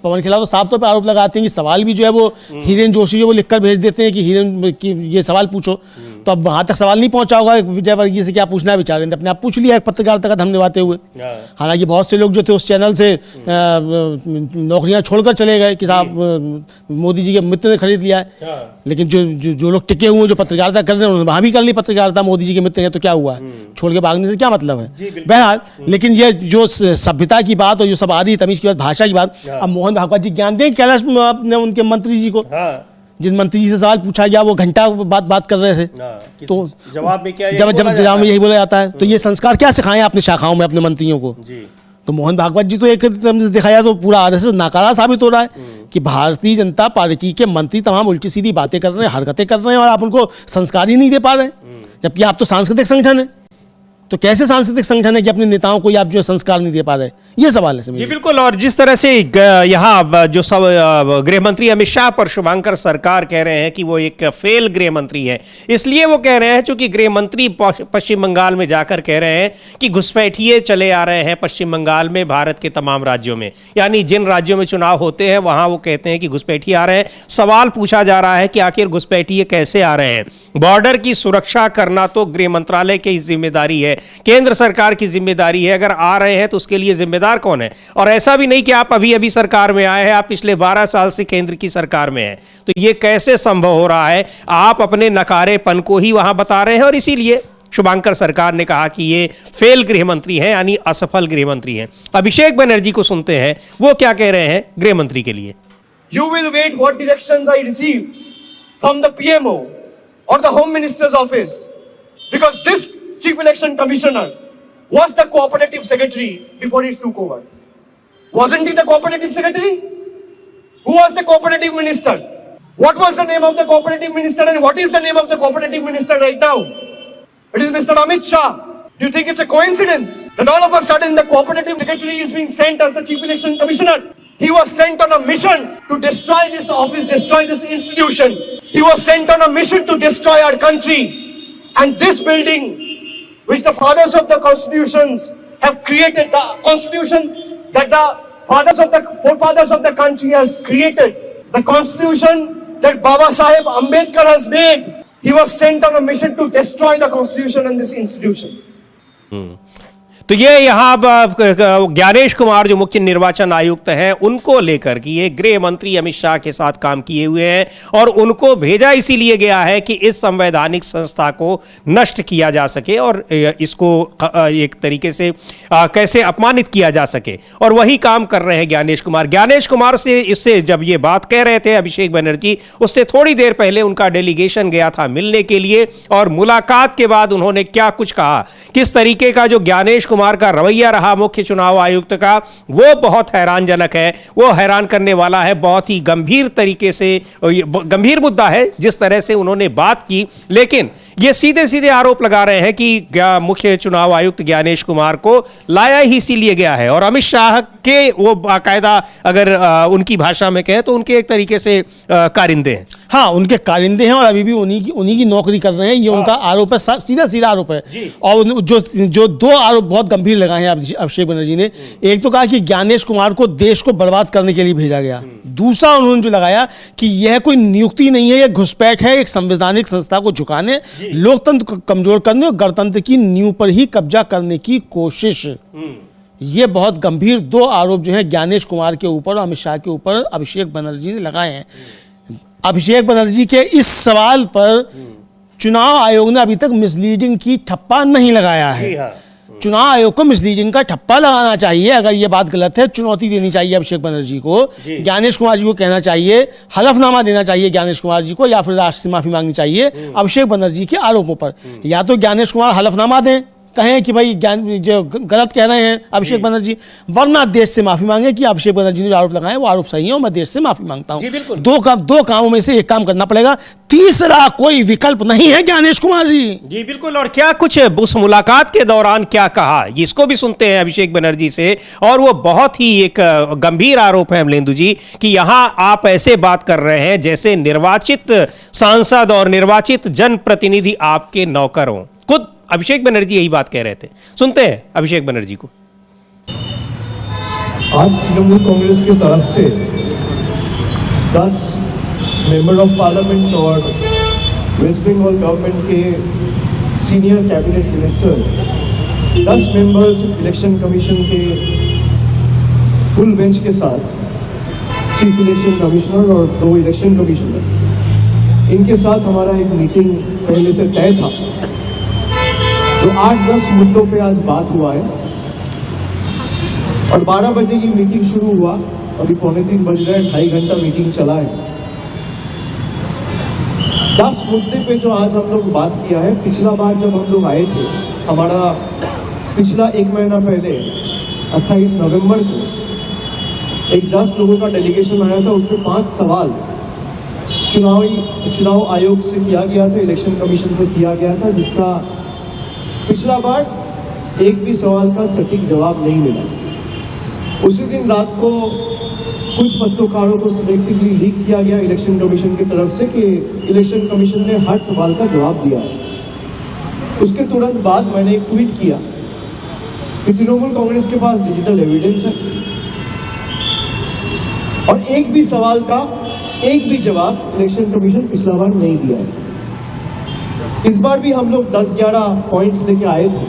पवन खिलाफ तो साफ तौर पर आरोप लगाते हैं कि सवाल भी जो है वो हिरेन जोशी जो वो लिखकर भेज देते हैं कि हिरेन की ये सवाल पूछो। तो अब वहां तक सवाल नहीं पहुंचा होगा, विजय वर्गीय से क्या पूछना है, बेचारे ने अपने आप पूछ लिया पत्रकारिता का धम निभाते हुए। हालांकि बहुत से लोग जो थे उस चैनल से नौकरियां छोड़कर चले गए कि साहब मोदी जी के मित्र ने खरीद लिया है। लेकिन जो लोग टिके हुए जो पत्रकारिता कर रहे हैं, उन्होंने वहां भी कर ली पत्रकारिता, मोदी जी के मित्र हैं, तो क्या हुआ है, छोड़ के भागने से क्या मतलब है। बहरहाल, लेकिन ये जो सभ्यता की बात और जो सब आ रही तमीज की बात, भाषा की बात, अब मोहन भागवत जी ज्ञान दें कैलाश ने उनके मंत्री जी को, जिन मंत्री जी से सवाल पूछा गया वो घंटा बात कर रहे थे, तो जवाब में क्या, जवाब में यही बोला जाता है। तो ये संस्कार क्या सिखाएं अपने शाखाओं में अपने मंत्रियों को। तो मोहन भागवत जी तो एक दिखाया तो पूरा आरएसएस नाकारा साबित हो रहा है कि भारतीय जनता पार्टी के मंत्री तमाम उल्टी सीधी बातें कर रहे हैं, हरकतें कर रहे हैं, और आप उनको संस्कार ही नहीं दे पा रहे हैं, जबकि आप तो सांस्कृतिक संगठन है। तो कैसे सांस्कृतिक संगठन है कि अपने नेताओं को आप जो संस्कार नहीं दे पा रहे, ये सवाल है। जी बिल्कुल। और जिस तरह से यहाँ जो सब गृह मंत्री अमित शाह पर शुभांकर सरकार कह रहे हैं कि वो एक फेल गृह मंत्री है, इसलिए वो कह रहे हैं चूंकि गृह मंत्री पश्चिम बंगाल में जाकर कह रहे हैं कि घुसपैठिए चले आ रहे हैं पश्चिम बंगाल में भारत के तमाम राज्यों में, यानी जिन राज्यों में चुनाव होते हैं वहां वो कहते हैं कि घुसपैठिए आ रहे हैं। सवाल पूछा जा रहा है कि आखिर घुसपैठिए कैसे आ रहे हैं। बॉर्डर की सुरक्षा करना तो गृह मंत्रालय की जिम्मेदारी है, केंद्र सरकार की जिम्मेदारी है। अगर आ रहे हैं तो उसके लिए जिम्मेदार कौन है? और ऐसा भी नहीं कि आप अभी अभी सरकार में आए हैं, आप पिछले 12 साल से केंद्र की सरकार में हैं, तो ये कैसे संभव हो रहा है? आप अपने नकारेपन को ही वहां बता रहे हैं, और इसीलिए शुभांकर सरकार ने कहा कि ये फेल गृह मंत्री हैं, यानी असफल गृह मंत्री हैं। अभिषेक बनर्जी को सुनते हैं, वो क्या कह रहे हैं गृह मंत्री के लिए। You will wait what directions I receive from the PMO or the Home Minister's office, because this Chief Election Commissioner was the cooperative secretary before he took over. Wasn't he the cooperative secretary? Who was the cooperative minister? What was the name of the cooperative minister, and what is the name of the cooperative minister right now? It is Mr. Amit Shah. You think it's a coincidence that all of a sudden the cooperative secretary is being sent as the Chief Election Commissioner? He was sent on a mission to destroy this office, destroy this institution. He was sent on a mission to destroy our country. And this building, which the fathers of the constitutions have created, the constitution that the forefathers of the country has created, the constitution that Baba Saheb Ambedkar has made, he was sent on a mission to destroy the constitution and this institution. तो ये यहाँ ज्ञानेश कुमार जो मुख्य निर्वाचन आयुक्त हैं उनको लेकर कि ये गृह मंत्री अमित शाह के साथ काम किए हुए हैं और उनको भेजा इसीलिए गया है कि इस संवैधानिक संस्था को नष्ट किया जा सके और इसको एक तरीके से कैसे अपमानित किया जा सके, और वही काम कर रहे हैं ज्ञानेश कुमार। ज्ञानेश कुमार से इससे जब ये बात कह रहे थे अभिषेक बनर्जी, उससे थोड़ी देर पहले उनका डेलीगेशन गया था मिलने के लिए, और मुलाकात के बाद उन्होंने क्या कुछ कहा, किस तरीके का जो ज्ञानेश कुमार का रवैया रहा मुख्य चुनाव आयुक्त का, वो बहुत हैरानजनक है, वो हैरान करने वाला है। बहुत ही गंभीर तरीके से गंभीर मुद्दा है जिस तरह से उन्होंने बात की, लेकिन ये सीधे सीधे आरोप लगा रहे हैं कि मुख्य चुनाव आयुक्त ज्ञानेश कुमार को लाया ही इसीलिए गया है, और अमित शाह के वो बाकायदा अगर उनकी भाषा में कहें तो उनके एक तरीके से कारिंदे हैं। हाँ, उनके कारिंदे हैं और अभी भी उन्हीं की नौकरी कर रहे हैं, ये उनका आरोप है, सीधा सीधा आरोप है। और जो दो आरोप बहुत गंभीर लगाए हैं अभिषेक बनर्जी ने, एक तो कहा कि ज्ञानेश कुमार को देश को बर्बाद करने के लिए भेजा गया, दूसरा उन्होंने जो लगाया कि यह कोई नियुक्ति नहीं है, यह घुसपैठ है एक संवैधानिक संस्था को झुकाने, लोकतंत्र को कमजोर करने और गणतंत्र की नींव पर ही कब्जा करने की कोशिश। ये बहुत गंभीर दो आरोप जो है ज्ञानेश कुमार के ऊपर और अमित शाह के ऊपर अभिषेक बनर्जी ने लगाए हैं। अभिषेक बनर्जी के इस सवाल पर चुनाव आयोग ने अभी तक मिसलीडिंग की ठप्पा नहीं लगाया है। चुनाव आयोग को मिसलीडिंग का ठप्पा लगाना चाहिए, अगर ये बात गलत है चुनौती देनी चाहिए अभिषेक बनर्जी को, ज्ञानेश कुमार जी को कहना चाहिए, हलफनामा देना चाहिए ज्ञानेश कुमार जी को, या फिर राष्ट्र से माफी मांगनी चाहिए अभिषेक बनर्जी के आरोपों पर। या तो ज्ञानेश कुमार हलफनामा दें, कहें कि भाई जो गलत कह रहे हैं अभिषेक बनर्जी, वरना देश से माफी मांगे कि अभिषेक बनर्जी ने जो आरोप लगाए वो आरोप सही है और मैं देश से माफी मांगता हूं। दो कामों में से एक काम करना पड़ेगा, तीसरा कोई विकल्प नहीं है ज्ञानेश कुमार जी। जी बिल्कुल। और क्या कुछ उस मुलाकात के दौरान क्या कहा, इसको भी सुनते हैं अभिषेक बनर्जी से, और वो बहुत ही एक गंभीर आरोप है अमलेंदु जी कि यहां आप ऐसे बात कर रहे हैं जैसे निर्वाचित सांसद और निर्वाचित जनप्रतिनिधि आपके नौकर हों। खुद अभिषेक बनर्जी यही बात कह रहे थे, सुनते हैं अभिषेक बनर्जी को। आज तृणमूल कांग्रेस की तरफ से 10 मेंबर ऑफ पार्लियामेंट और वेस्ट बंगाल गवर्नमेंट के senior cabinet minister, 10 members election commission के फुल बेंच के साथ चीफ इलेक्शन कमिश्नर और 2 इलेक्शन कमिश्नर, इनके साथ हमारा एक मीटिंग पहले से तय था। तो 8-10 मुद्दों पे आज बात हुआ है और 12 बजे की मीटिंग शुरू हुआ, अभी 2:45 बज रहे, 2.5 घंटा मीटिंग चला है। 10 मुद्दे पे जो आज हम लोग बात किया है, पिछला बार जब हम लोग आए थे, हमारा पिछला 1 महीना पहले 28 नवंबर को एक 10 लोगों का डेलीगेशन आया था, उसमें 5 सवाल चुनाव आयोग से किया गया था, इलेक्शन कमीशन से किया गया था, जिसका पिछला बार एक भी सवाल का सटीक जवाब नहीं मिला। उसी दिन रात को कुछ पत्रकारों को सिलेक्टिवली लीक किया गया इलेक्शन कमीशन की तरफ से कि इलेक्शन कमीशन ने हर सवाल का जवाब दिया है। उसके तुरंत बाद मैंने एक ट्वीट किया कि तृणमूल कांग्रेस के पास डिजिटल एविडेंस है और एक भी सवाल का एक भी जवाब इलेक्शन कमीशन पिछला बार नहीं दिया है। इस बार भी हम लोग 10-11 पॉइंट्स लेके आए थे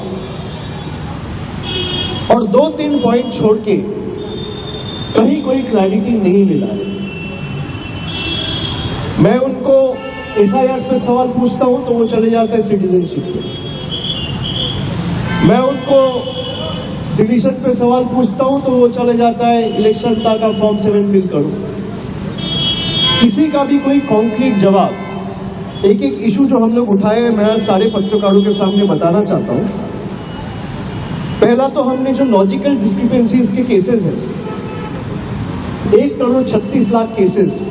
और 2-3 पॉइंट छोड़ के कहीं कोई क्लैरिटी नहीं मिला है। मैं उनको एसआईआर पे सवाल पूछता हूं तो वो चले जाते हैं सिटीजनशिप पे, मैं उनको डिलीशन पे सवाल पूछता हूं तो वो चले जाता है इलेक्शन का फॉर्म 7 फिल करो। किसी का भी कोई कॉन्क्रीट जवाब, एक एक इशू जो हम लोग उठाए मैं सारे पत्रकारों के सामने बताना चाहता हूं। पहला तो हमने जो लॉजिकल डिस्क्रिपेंसीज के केसेस हैं, 1 करोड़ 36 लाख केसेस,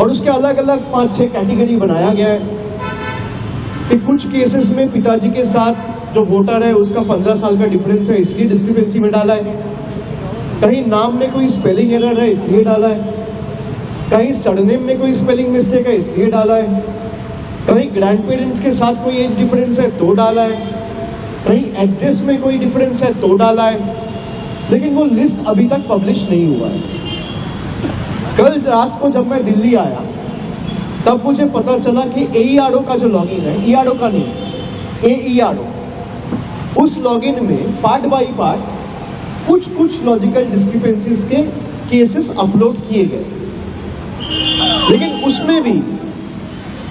और उसके अलग अलग 5-6 कैटेगरी बनाया गया है। कि कुछ केसेस में पिताजी के साथ जो वोटर है उसका 15 साल का डिफरेंस है इसलिए डिस्क्रिपेंसी में डाला है, कहीं नाम में कोई स्पेलिंग एरर है इसलिए डाला है, कहीं सरनेम में कोई स्पेलिंग मिस्टेक है इसलिए डाला है, कहीं ग्रैंड पेरेंट्स के साथ कोई एज डिफरेंस है तो डाला है, कहीं एड्रेस में कोई डिफरेंस है तो डाला है, लेकिन वो लिस्ट अभी तक पब्लिश नहीं हुआ है। कल रात को जब मैं दिल्ली आया तब मुझे पता चला कि AERO का जो लॉगिन है, ERO का नहीं, AERO, उस लॉगिन में पार्ट बाय पार्ट कुछ लॉजिकल डिस्क्रिपेंसीज के केसेस अपलोड किए गए, लेकिन उसमें भी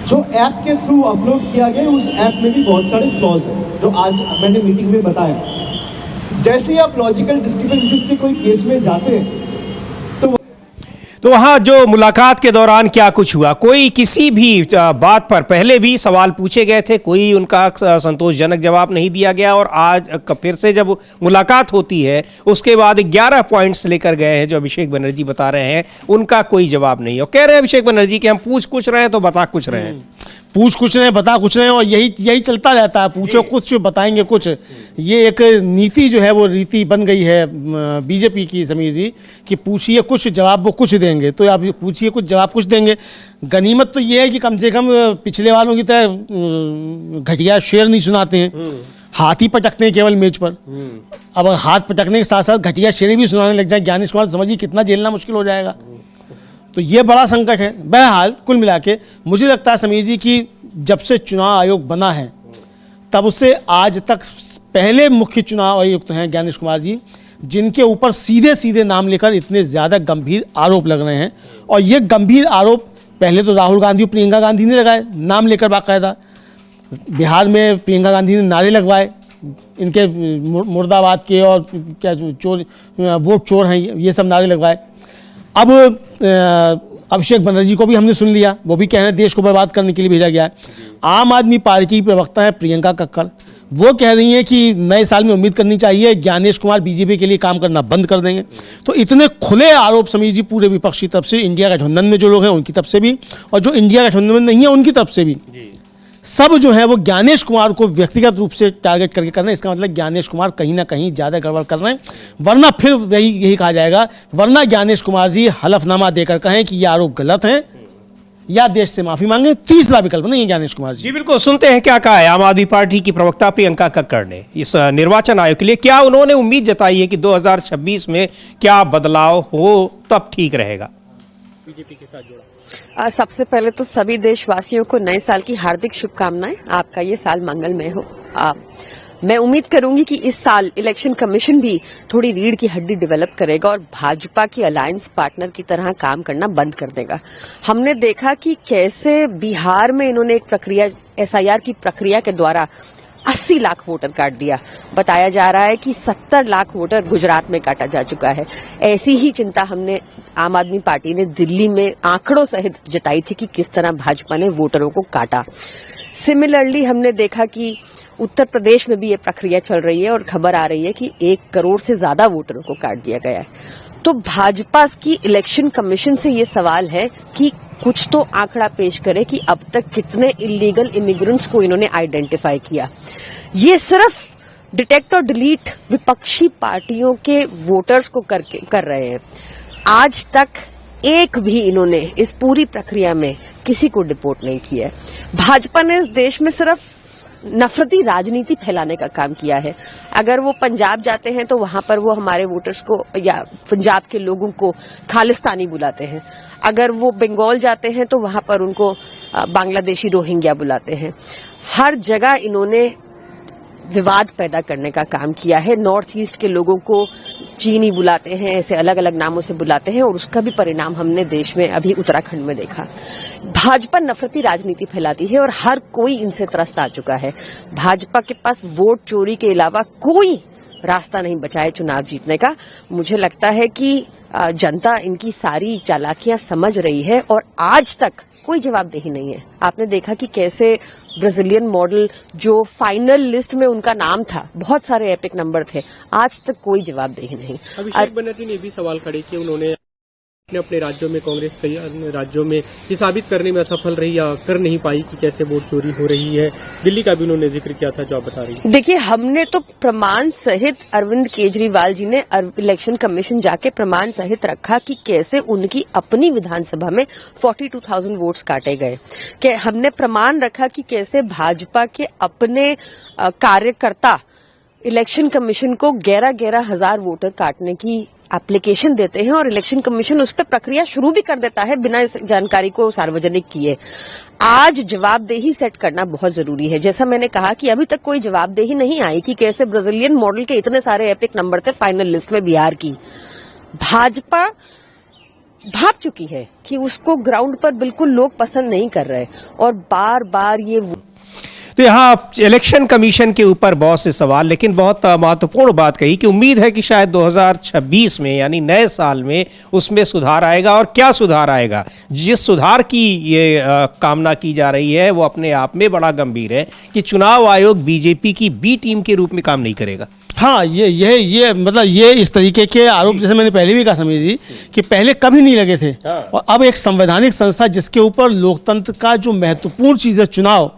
जो ऐप के थ्रू अपलोड किया गया उस ऐप में भी बहुत सारे फ्लॉज हैं जो आज मैंने मीटिंग में बताया। जैसे ही आप लॉजिकल डिस्क्रिपेंसीज के कोई केस में जाते हैं तो वहां जो मुलाकात के दौरान क्या कुछ हुआ, कोई किसी भी बात पर पहले भी सवाल पूछे गए थे, कोई उनका संतोषजनक जवाब नहीं दिया गया, और आज फिर से जब मुलाकात होती है उसके बाद 11 पॉइंट्स लेकर गए हैं जो अभिषेक बनर्जी बता रहे हैं, उनका कोई जवाब नहीं है। और कह रहे हैं अभिषेक बनर्जी कि हम पूछ कुछ रहे हैं तो बता कुछ रहे हैं, पूछ कुछ नहीं बता कुछ नहीं, और यही चलता रहता है, पूछो कुछ बताएंगे कुछ। ये एक नीति जो है वो रीति बन गई है बीजेपी की, समीर जी, कि पूछिए कुछ जवाब वो कुछ देंगे, तो आप पूछिए कुछ जवाब कुछ देंगे। गनीमत तो ये है कि कम से कम पिछले वालों की तरह घटिया शेर नहीं सुनाते हैं, हाथ ही पटकते हैं केवल मेज पर। अब हाथ पटकने के साथ साथ घटिया शेर भी सुनाने लग जाए ज्ञानेश कुमार, समझिए कितना झेलना मुश्किल हो जाएगा। तो ये बड़ा संकट है। बहरहाल कुल मिला के मुझे लगता है समीर जी कि जब से चुनाव आयोग बना है तब से आज तक पहले मुख्य चुनाव आयुक्त हैं ज्ञानेश कुमार जी, जिनके ऊपर सीधे सीधे नाम लेकर इतने ज़्यादा गंभीर आरोप लग रहे हैं। और ये गंभीर आरोप पहले तो राहुल गांधी और प्रियंका गांधी ने लगाए, नाम लेकर बाकायदा। बिहार में प्रियंका गांधी ने नारे लगवाए इनके मुर्दाबाद के, और क्या चोर वोट चोर हैं, ये सब नारे लगवाए। अब अभिषेक बनर्जी को भी हमने सुन लिया, वो भी कह रहे हैं देश को बर्बाद करने के लिए भेजा गया है। आम आदमी पार्टी की प्रवक्ता है प्रियंका कक्कड़, वो कह रही हैं कि नए साल में उम्मीद करनी चाहिए ज्ञानेश कुमार बीजेपी के लिए काम करना बंद कर देंगे। तो इतने खुले आरोप समीर जी पूरे विपक्ष की तरफ से, इंडिया गठबंधन में जो लोग हैं उनकी तरफ से भी, और जो इंडिया गठबंधन में नहीं है उनकी तरफ से भी, सब जो है वो ज्ञानेश कुमार को व्यक्तिगत रूप से टारगेट करके कर रहे हैं। इसका मतलब ज्ञानेश कुमार कहीं ना कहीं ज़्यादा गड़बड़ कर रहे हैं, वरना फिर यही कहा जाएगा, वरना ज्ञानेश कुमार जी हलफनामा देकर कहें कि ये आरोप गलत हैं या देश से माफी मांगे, तीसरा विकल्प नहीं है ज्ञानेश कुमार जी। जी बिल्कुल, सुनते हैं क्या कहा है आम आदमी पार्टी की प्रवक्ता प्रियंका कक्कड़ ने इस निर्वाचन आयोग के लिए। क्या उन्होंने उम्मीद जताई है कि 2026 में क्या बदलाव हो तब ठीक रहेगा? बीजेपी के साथ जोड़ा। सबसे पहले तो सभी देशवासियों को नए साल की हार्दिक शुभकामनाएं। आपका ये साल मंगलमय हो। मैं उम्मीद करूंगी कि इस साल इलेक्शन कमीशन भी थोड़ी रीढ़ की हड्डी डेवलप करेगा और भाजपा की अलायंस पार्टनर की तरह काम करना बंद कर देगा। हमने देखा कि कैसे बिहार में इन्होंने एक प्रक्रिया, SIR की प्रक्रिया के द्वारा 80 लाख वोटर काट दिया। बताया जा रहा है कि 70 लाख वोटर गुजरात में काटा जा चुका है। ऐसी ही चिंता हमने आम आदमी पार्टी ने दिल्ली में आंकड़ों सहित जताई थी कि किस तरह भाजपा ने वोटरों को काटा। सिमिलरली हमने देखा कि उत्तर प्रदेश में भी ये प्रक्रिया चल रही है और खबर आ रही है कि 1 करोड़ से ज्यादा वोटरों को काट दिया गया है। तो भाजपा की इलेक्शन कमीशन से ये सवाल है कि कुछ तो आंकड़ा पेश करे कि अब तक कितने इलीगल इमिग्रेंट्स को इन्होंने आइडेंटिफाई किया। ये सिर्फ डिटेक्ट और डिलीट विपक्षी पार्टियों के वोटर्स को कर रहे हैं। आज तक एक भी इन्होंने इस पूरी प्रक्रिया में किसी को डिपोर्ट नहीं किया है। भाजपा ने इस देश में सिर्फ नफरती राजनीति फैलाने का काम किया है। अगर वो पंजाब जाते हैं तो वहां पर वो हमारे वोटर्स को या पंजाब के लोगों को खालिस्तानी बुलाते हैं। अगर वो बंगाल जाते हैं तो वहां पर उनको बांग्लादेशी रोहिंग्या बुलाते हैं। हर जगह इन्होंने विवाद पैदा करने का काम किया है। नॉर्थ ईस्ट के लोगों को चीनी बुलाते हैं, ऐसे अलग अलग नामों से बुलाते हैं, और उसका भी परिणाम हमने देश में अभी उत्तराखंड में देखा। भाजपा नफरती राजनीति फैलाती है और हर कोई इनसे त्रस्त आ चुका है। भाजपा के पास वोट चोरी के अलावा कोई रास्ता नहीं बचा है चुनाव जीतने का। मुझे लगता है कि जनता इनकी सारी चालाकियां समझ रही है और आज तक कोई जवाबदेही नहीं है। आपने देखा कि कैसे ब्राजीलियन मॉडल जो फाइनल लिस्ट में उनका नाम था, बहुत सारे एपिक नंबर थे, आज तक कोई जवाबदेही नहीं। अभिषेक बनर्जी ने भी सवाल खड़े किए, उन्होंने अपने राज्यों में कांग्रेस कई अन्य राज्यों में ये साबित करने में असफल रही या कर नहीं पाई कि कैसे वोट चोरी हो रही है। दिल्ली का भी उन्होंने जिक्र किया था जो आप बता रही हैं। देखिए, हमने तो प्रमाण सहित अरविंद केजरीवाल जी ने इलेक्शन कमीशन जाके प्रमाण सहित रखा कि कैसे उनकी अपनी विधानसभा में 42,000 वोट्स काटे गए। कि हमने प्रमाण रखा कि कैसे भाजपा के अपने कार्यकर्ता इलेक्शन कमीशन को 11,000 हजार वोटर काटने की एप्लीकेशन देते हैं और इलेक्शन कमीशन उस पर प्रक्रिया शुरू भी कर देता है बिना इस जानकारी को सार्वजनिक किए। आज जवाबदेही सेट करना बहुत जरूरी है। जैसा मैंने कहा कि अभी तक कोई जवाबदेही नहीं आई कि कैसे ब्राजीलियन मॉडल के इतने सारे एपिक नंबर थे फाइनल लिस्ट में बिहार की। भाजपा भाग चुकी है कि उसको ग्राउंड पर बिल्कुल लोग पसंद नहीं कर रहे और बार बार ये तो यहाँ इलेक्शन कमीशन के ऊपर बहुत से सवाल, लेकिन बहुत महत्वपूर्ण बात कही कि उम्मीद है कि शायद 2026 में यानी नए साल में उसमें सुधार आएगा। और क्या सुधार आएगा? जिस सुधार की ये कामना की जा रही है वो अपने आप में बड़ा गंभीर है कि चुनाव आयोग बीजेपी की बी टीम के रूप में काम नहीं करेगा। हाँ, ये मतलब ये इस तरीके के आरोप जैसे मैंने पहले भी कहा समीर जी कि पहले कभी नहीं लगे थे। और अब एक संवैधानिक संस्था जिसके ऊपर लोकतंत्र का जो महत्वपूर्ण चीज़ है चुनाव,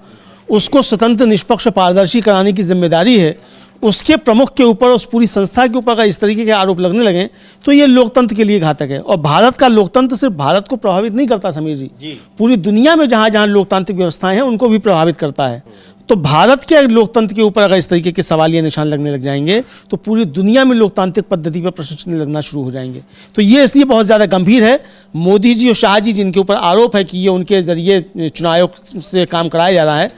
उसको स्वतंत्र निष्पक्ष पारदर्शी कराने की जिम्मेदारी है, उसके प्रमुख के ऊपर उस पूरी संस्था के ऊपर अगर इस तरीके के आरोप लगने लगे तो ये लोकतंत्र के लिए घातक है। और भारत का लोकतंत्र सिर्फ भारत को प्रभावित नहीं करता समीर जी, पूरी दुनिया में जहाँ जहाँ लोकतांत्रिक व्यवस्थाएं हैं उनको भी प्रभावित करता है। तो भारत के लोकतंत्र के ऊपर अगर इस तरीके के सवालिया निशान लगने लग जाएंगे तो पूरी दुनिया में लोकतांत्रिक पद्धति पर प्रश्न चिन्ह लगना शुरू हो जाएंगे। तो ये इसलिए बहुत ज़्यादा गंभीर है। मोदी जी और शाह जी जिनके ऊपर आरोप है कि ये उनके जरिए चुनाव आयोग से काम कराया जा रहा है,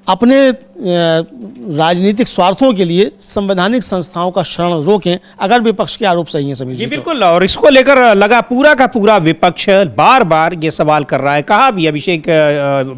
अपने राजनीतिक स्वार्थों के लिए संवैधानिक संस्थाओं का शरण रोकें अगर विपक्ष के आरोप सही हैं समीर जी। बिल्कुल, और इसको लेकर लगा पूरा का पूरा विपक्ष बार बार ये सवाल कर रहा है। कहा भी अभिषेक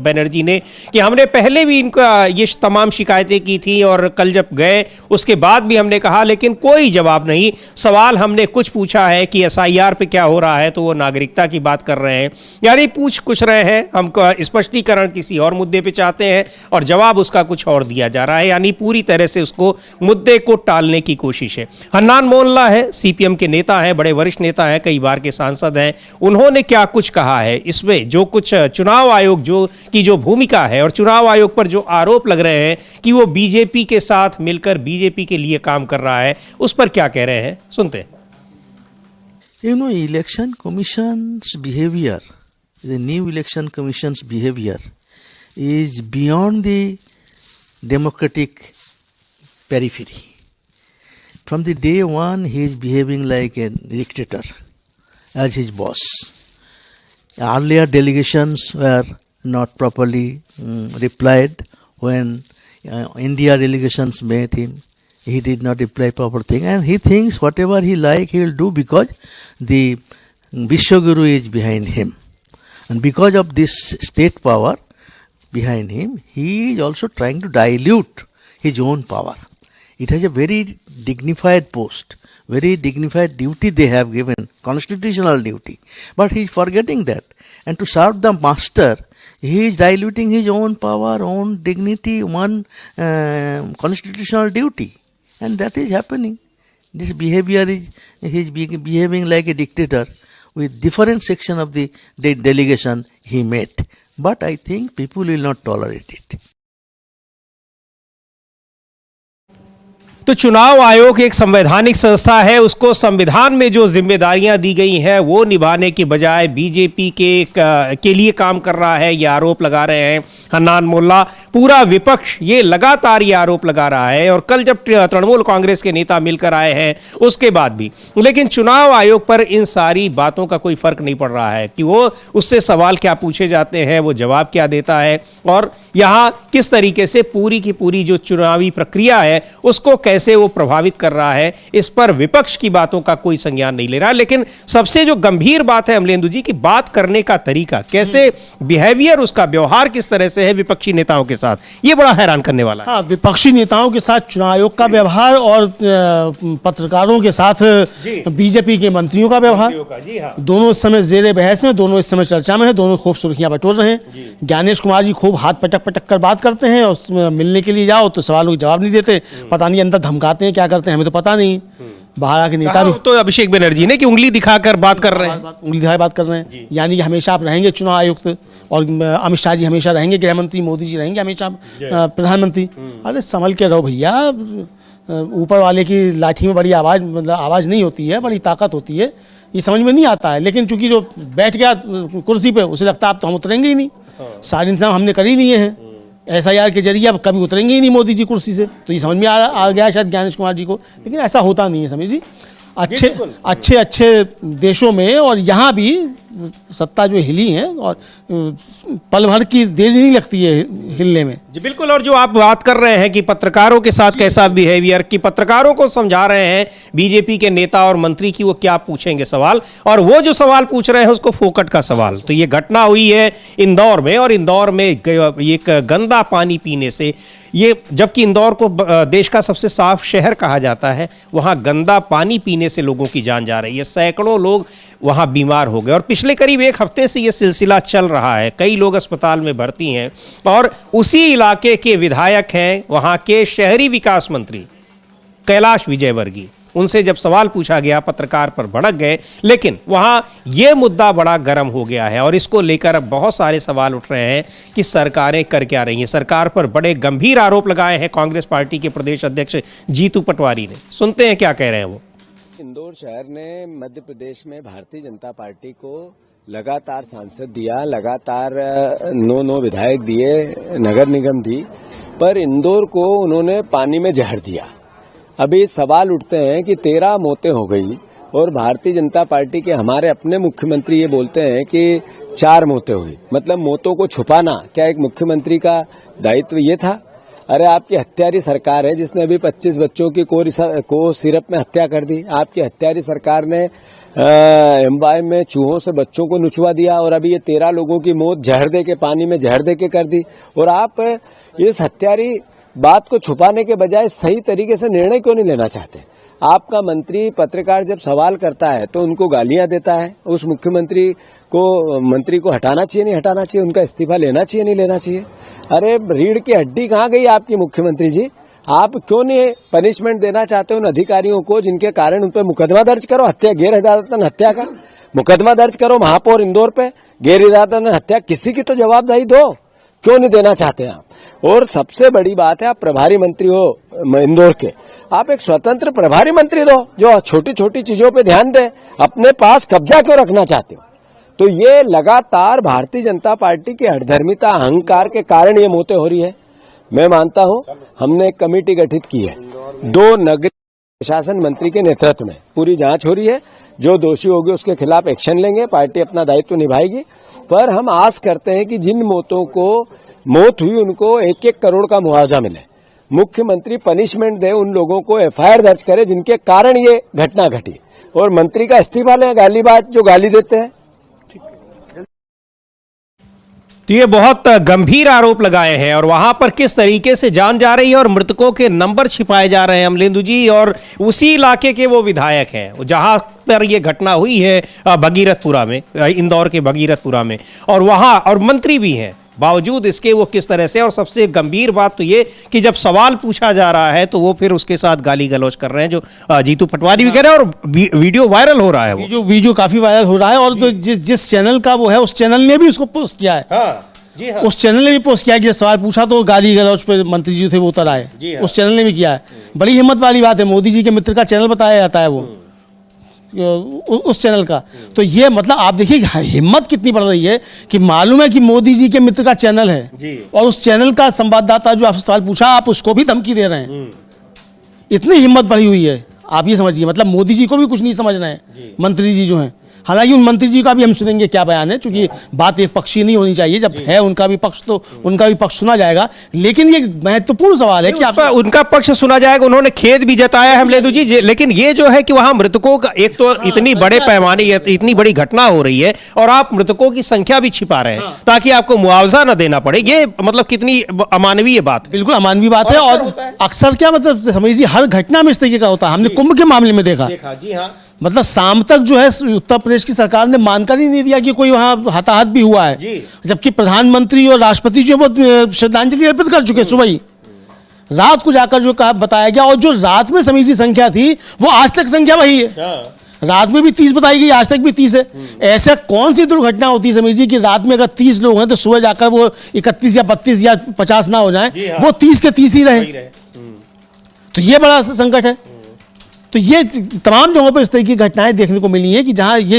बनर्जी ने कि हमने पहले भी इनका ये तमाम शिकायतें की थी और कल जब गए उसके बाद भी हमने कहा, लेकिन कोई जवाब नहीं। सवाल हमने कुछ पूछा है कि SIR पे क्या हो रहा है तो वो नागरिकता की बात कर रहे हैं, यानी पूछ कुछ रहे हैं, हमको स्पष्टीकरण किसी और मुद्दे पे चाहते हैं और जवाब उसका कुछ और दिया जा रहा है, यानी पूरी तरह से उसको मुद्दे को टालने की कोशिश है। हन्नान मोल्ला है, CPM के नेता हैं, बड़े वरिष्ठ नेता हैं, कई बार के सांसद हैं। उन्होंने क्या कुछ कहा है इसमें, जो कुछ चुनाव आयोग जो भूमिका है और चुनाव आयोग पर जो आरोप लग रहे हैं कि वो बीजेपी के साथ मिलकर बीजेपी के लिए काम कर रहा है, उस पर क्या कह रहे हैं, सुनते हैं। Election Commission's behavior, the new Election Commission's behavior is beyond the democratic periphery. From the day one, he is behaving like a dictator as his boss. Earlier delegations were not properly replied. When India delegations met him, he did not reply proper thing, and he thinks whatever he like he will do because the Vishwaguru is behind him, and because of this state power behind him, he is also trying to dilute his own power. It has a very dignified post, very dignified duty they have given, constitutional duty. But he is forgetting that. And to serve the master, he is diluting his own power, own dignity, one constitutional duty. And that is happening. This behavior is, he is behaving like a dictator with different section of the delegation he met. But I think people will not tolerate it. तो चुनाव आयोग एक संवैधानिक संस्था है, उसको संविधान में जो जिम्मेदारियां दी गई हैं वो निभाने के बजाय बीजेपी के लिए काम कर रहा है, ये आरोप लगा रहे हैं हन्नान मोल्ला। पूरा विपक्ष ये लगातार ये आरोप लगा रहा है और कल जब तृणमूल कांग्रेस के नेता मिलकर आए हैं उसके बाद भी, लेकिन चुनाव आयोग पर इन सारी बातों का कोई फर्क नहीं पड़ रहा है कि वो उससे सवाल क्या पूछे जाते हैं, वो जवाब क्या देता है और यहाँ किस तरीके से पूरी की पूरी जो चुनावी प्रक्रिया है उसको कैसे वो प्रभावित कर रहा है। इस पर विपक्ष की बातों का कोई संज्ञान नहीं ले रहा। लेकिन सबसे जो गंभीर बात है अमलेंदु जी की, बात करने का तरीका, कैसे बिहेवियर, उसका व्यवहार किस तरह से है विपक्षी नेताओं के साथ, ये बड़ा हैरान करने वाला है। हाँ, विपक्षी नेताओं के साथ चुनाव आयोग का व्यवहार और पत्रकारों के साथ बीजेपी के मंत्रियों का व्यवहार, दोनों इस समय जेरे बहस हैं, दोनों इस समय चर्चा में है, दोनों खूब सुर्खियां बटोर रहे हैं। ज्ञानेश कुमार जी खूब हाथ पटक पटक कर बात करते हैं और मिलने के लिए जाओ तो सवालों के जवाब नहीं देते, पता नहीं अंदर धमकाते हैं क्या करते हैं, हमें तो पता नहीं। बाहर आके नेता भी तो अभिषेक बनर्जी ने कि उंगली दिखाकर बात कर रहे हैं, उंगली दिखाई बात कर रहे हैं, यानी कि हमेशा आप रहेंगे चुनाव आयुक्त और अमित शाह जी हमेशा रहेंगे गृह मंत्री, मोदी जी रहेंगे हमेशा प्रधानमंत्री। अरे संभल के रहो भैया, ऊपर वाले की लाठी में बड़ी आवाज़, मतलब आवाज़ नहीं होती है, बड़ी ताकत होती है, ये समझ में नहीं आता है। लेकिन चूंकि जो बैठ गया कुर्सी पे उसे लगता है अब तो हम उतरेंगे ही नहीं, सारे इंतजाम हमने कर ही लिए हैं SIR के जरिए, अब कभी उतरेंगे ही नहीं मोदी जी कुर्सी से। तो ये समझ में आ गया शायद ज्ञानेश कुमार जी को, लेकिन ऐसा होता नहीं है समीर जी। अच्छे देशों में और यहाँ भी सत्ता जो हिली है और पल भर की देर नहीं लगती है हिलने में। जी बिल्कुल। और जो आप बात कर रहे हैं कि पत्रकारों के साथ कैसा बिहेवियर, कि पत्रकारों को समझा रहे हैं बीजेपी के नेता और मंत्री की वो क्या पूछेंगे सवाल, और वो जो सवाल पूछ रहे हैं उसको फोकट का सवाल। तो ये घटना हुई है इंदौर में, और इंदौर में एक गंदा पानी पीने से, ये जबकि इंदौर को देश का सबसे साफ शहर कहा जाता है, वहाँ गंदा पानी पीने से लोगों की जान जा रही है, सैकड़ों लोग वहाँ बीमार हो गए। और पिछले करीब एक हफ्ते से ये सिलसिला चल रहा है, कई लोग अस्पताल में भर्ती हैं। और उसी इलाके के विधायक हैं वहाँ के शहरी विकास मंत्री कैलाश विजयवर्गीय, उनसे जब सवाल पूछा गया पत्रकार पर भड़क गए। लेकिन वहाँ ये मुद्दा बड़ा गर्म हो गया है और इसको लेकर अब बहुत सारे सवाल उठ रहे हैं कि सरकारें कर क्या रही हैं। सरकार पर बड़े गंभीर आरोप लगाए हैं कांग्रेस पार्टी के प्रदेश अध्यक्ष जीतू पटवारी ने। सुनते हैं क्या कह रहे हैं वो। इंदौर शहर ने मध्य प्रदेश में भारतीय जनता पार्टी को लगातार सांसद दिया, लगातार 9 विधायक दिए, नगर निगम दी, पर इंदौर को उन्होंने पानी में जहर दिया। अभी सवाल उठते हैं कि 13 मौतें हो गई और भारतीय जनता पार्टी के हमारे अपने मुख्यमंत्री ये बोलते हैं कि 4 मौतें हुई। मतलब मौतों को छुपाना क्या एक मुख्यमंत्री का दायित्व ये था? अरे आपकी हत्यारी सरकार है जिसने अभी 25 बच्चों की को सिरप में हत्या कर दी। आपकी हत्यारी सरकार ने एम्बाई में चूहों से बच्चों को नुचवा दिया और अभी ये 13 लोगों की मौत जहर दे के, पानी में जहर दे के कर दी। और आप इस हत्यारी बात को छुपाने के बजाय सही तरीके से निर्णय क्यों नहीं लेना चाहते? आपका मंत्री पत्रकार जब सवाल करता है तो उनको गालियां देता है। उस मंत्री को हटाना चाहिए, नहीं हटाना चाहिए? उनका इस्तीफा लेना चाहिए, नहीं लेना चाहिए? अरे रीढ़ की हड्डी कहाँ गई आपकी मुख्यमंत्री जी? आप क्यों नहीं पनिशमेंट देना चाहते उन अधिकारियों को जिनके कारण उन पर मुकदमा दर्ज करो, हत्या, गैर इरादतन हत्या का मुकदमा दर्ज करो महापौर इंदौर पे, गैर इरादतन हत्या, किसी की तो जवाबदेही दो। क्यों नहीं देना चाहते आप? और सबसे बड़ी बात है, आप प्रभारी मंत्री हो इंदौर के, आप एक स्वतंत्र प्रभारी मंत्री दो जो छोटी छोटी चीजों पे ध्यान दे। अपने पास कब्जा क्यों रखना चाहते हो? तो ये लगातार भारतीय जनता पार्टी की हठधर्मिता, अहंकार के कारण ये मौतें हो रही है। मैं मानता हूं हमने एक कमेटी गठित की है, 2 नगरीय प्रशासन मंत्री के नेतृत्व में पूरी जांच हो रही है। जो दोषी होंगे उसके खिलाफ एक्शन लेंगे, पार्टी अपना दायित्व निभाएगी। पर हम आस करते हैं कि जिन मौतों को मौत हुई उनको 1-1 करोड़ का मुआवजा मिले, मुख्यमंत्री पनिशमेंट दे, उन लोगों को FIR दर्ज करे जिनके कारण ये घटना घटी, और मंत्री का इस्तीफा लें, गालीबाज जो गाली देते हैं। तो ये बहुत गंभीर आरोप लगाए हैं और वहां पर किस तरीके से जान जा रही है और मृतकों के नंबर छिपाए जा रहे हैं अमलेंदु जी। और उसी इलाके के वो विधायक हैं जहां पर ये घटना हुई है भगीरथपुरा में, इंदौर के भगीरथपुरा में, और वहां और मंत्री भी हैं। बावजूद इसके वो किस तरह से, और सबसे गंभीर बात तो ये कि जब सवाल पूछा जा रहा है तो वो फिर उसके साथ गाली गलौज कर रहे हैं, जो जीतू पटवारी भी कह रहे हैं। और वीडियो वायरल हो रहा है, वो वीडियो काफी वायरल हो रहा है। और तो जिस चैनल का वो है उस चैनल ने भी उसको पोस्ट किया है। जी हाँ। उस चैनल ने भी पोस्ट किया कि जब सवाल पूछा तो गाली गलौज पे मंत्री जी थे वो उतर आए। हाँ। उस चैनल ने भी किया है। बड़ी हिम्मत वाली बात है, मोदी जी के मित्र का चैनल बताया जाता है वो उस चैनल का। तो ये मतलब आप देखिए हिम्मत कितनी बढ़ रही है कि मालूम है कि मोदी जी के मित्र का चैनल है जी। और उस चैनल का संवाददाता जो आपसे सवाल पूछा आप उसको भी धमकी दे रहे हैं। इतनी हिम्मत बढ़ी हुई है, आप ये समझिए। मतलब मोदी जी को भी कुछ नहीं समझ रहे हैं मंत्री जी जो हैं। हालांकि उन मंत्री जी का भी हम सुनेंगे क्या बयान है, क्योंकि बात एक पक्षीय नहीं होनी चाहिए। जब है उनका भी पक्ष तो उनका भी पक्ष सुना जाएगा। लेकिन ये महत्वपूर्ण सवाल है कि आप उनका पक्ष सुना जाएगा। उन्होंने खेद भी जताया है अमलेंदु जी। लेकिन ये जो है कि वहां मृतकों का एक तो इतनी बड़े पैमाने, इतनी बड़ी घटना हो रही है और आप मृतकों की संख्या भी छिपा रहे हैं ताकि आपको मुआवजा न देना पड़े। ये मतलब कितनी अमानवीय बात है। बिल्कुल अमानवीय बात है। और अक्सर क्या मतलब समझिए हर घटना में इस तरीके का होता है। हमने कुंभ के मामले में देखा। जी हाँ। मतलब शाम तक जो है उत्तर प्रदेश की सरकार ने मानकर ही नहीं दिया कि कोई वहां हताहत भी हुआ है, जबकि प्रधानमंत्री और राष्ट्रपति जो है वो श्रद्धांजलि अर्पित कर चुके सुबह ही। रात को जाकर जो कहा बताया गया, और जो रात में समीर की संख्या थी वो आज तक संख्या वही है। रात में भी 30 बताई गई, आज तक भी 30 है। ऐसा कौन सी दुर्घटना होती है समीर जी कि रात में अगर 30 लोग हैं तो सुबह जाकर वो 31 या 32 या 50 ना हो जाए, वो 30 के 30 ही रहे। तो ये बड़ा संकट है। तो ये तमाम जगहों पर इस तरह की घटनाएं देखने को मिली हैं कि जहां ये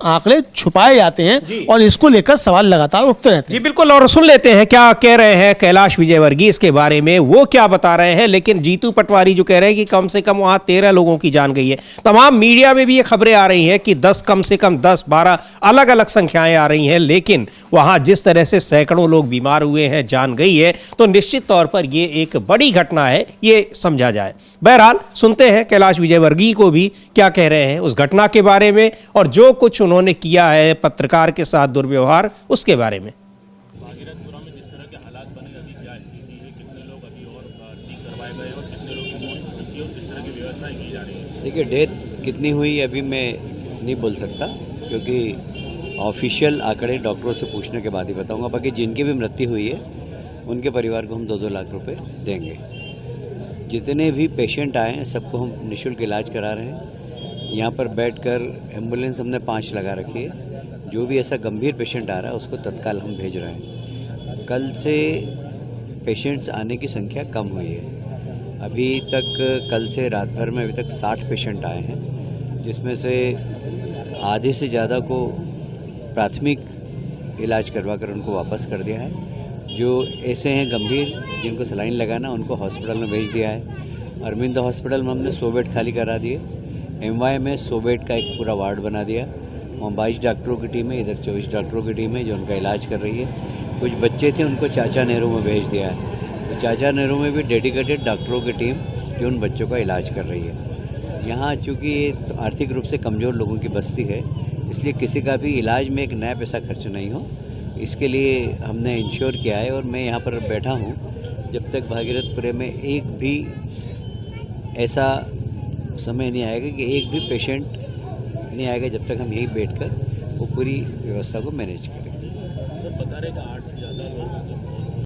आंकड़े छुपाए जाते हैं और इसको लेकर सवाल लगातार उठते रहते हैं। जी बिल्कुल, और सुन लेते हैं क्या कह रहे हैं कैलाश विजयवर्गीय इसके बारे में, वो क्या बता रहे हैं। लेकिन जीतू पटवारी जो कह रहे हैं कि कम से कम वहां 13 लोगों की जान गई है। तमाम मीडिया में भी ये खबरें आ रही हैं कि 10 कम से कम 10-12 अलग अलग संख्याएं आ रही हैं, लेकिन वहां जिस तरह से सैकड़ों लोग बीमार हुए हैं, जान गई है, तो निश्चित तौर पर ये एक बड़ी घटना है, ये समझा जाए। बहरहाल सुनते हैं कैलाश विजयवर्गीय को भी क्या कह रहे हैं उस घटना के बारे में और जो कुछ उन्होंने किया है पत्रकार के साथ दुर्व्यवहार, उसके बारे में। देखिए, डेथ कितनी हुई अभी मैं नहीं बोल सकता, क्योंकि ऑफिशियल आंकड़े डॉक्टरों से पूछने के बाद ही बताऊंगा। बाकी जिनकी भी मृत्यु हुई है उनके परिवार को हम 2-2 लाख रुपए देंगे। जितने भी पेशेंट आए हैं सबको हम निःशुल्क इलाज करा रहे हैं। यहाँ पर बैठकर एम्बुलेंस हमने 5 लगा रखी है। जो भी ऐसा गंभीर पेशेंट आ रहा है उसको तत्काल हम भेज रहे हैं। कल से पेशेंट्स आने की संख्या कम हुई है। अभी तक कल से रात भर में अभी तक 60 पेशेंट आए हैं, जिसमें से आधे से ज़्यादा को प्राथमिक इलाज करवा कर उनको वापस कर दिया है। जो ऐसे हैं गंभीर जिनको सलाइन लगाना, उनको हॉस्पिटल में भेज दिया है। अरविंद हॉस्पिटल में हमने 100 बेड खाली करा दिए। एमवाई में 100 बेड का एक पूरा वार्ड बना दिया। वहाँ 22 डॉक्टरों की टीम है, इधर 24 डॉक्टरों की टीम है जो उनका इलाज कर रही है। कुछ बच्चे थे उनको चाचा नेहरू में भेज दिया है। तो चाचा नेहरू में भी डेडिकेटेड डॉक्टरों की टीम जो उन बच्चों का इलाज कर रही है। यहाँ चूँकि ये आर्थिक रूप से कमज़ोर लोगों की बस्ती है, इसलिए किसी का भी इलाज में एक नया पैसा खर्च नहीं हो, इसके लिए हमने इंश्योर किया है। और मैं यहाँ पर बैठा हूँ, जब तक भागीरथपुरे में एक भी ऐसा समय नहीं आएगा कि एक भी पेशेंट नहीं आएगा जब तक हम यहीं बैठकर वो पूरी व्यवस्था को मैनेज करेंगे। सर बता रहे कि 8 से ज़्यादा लोग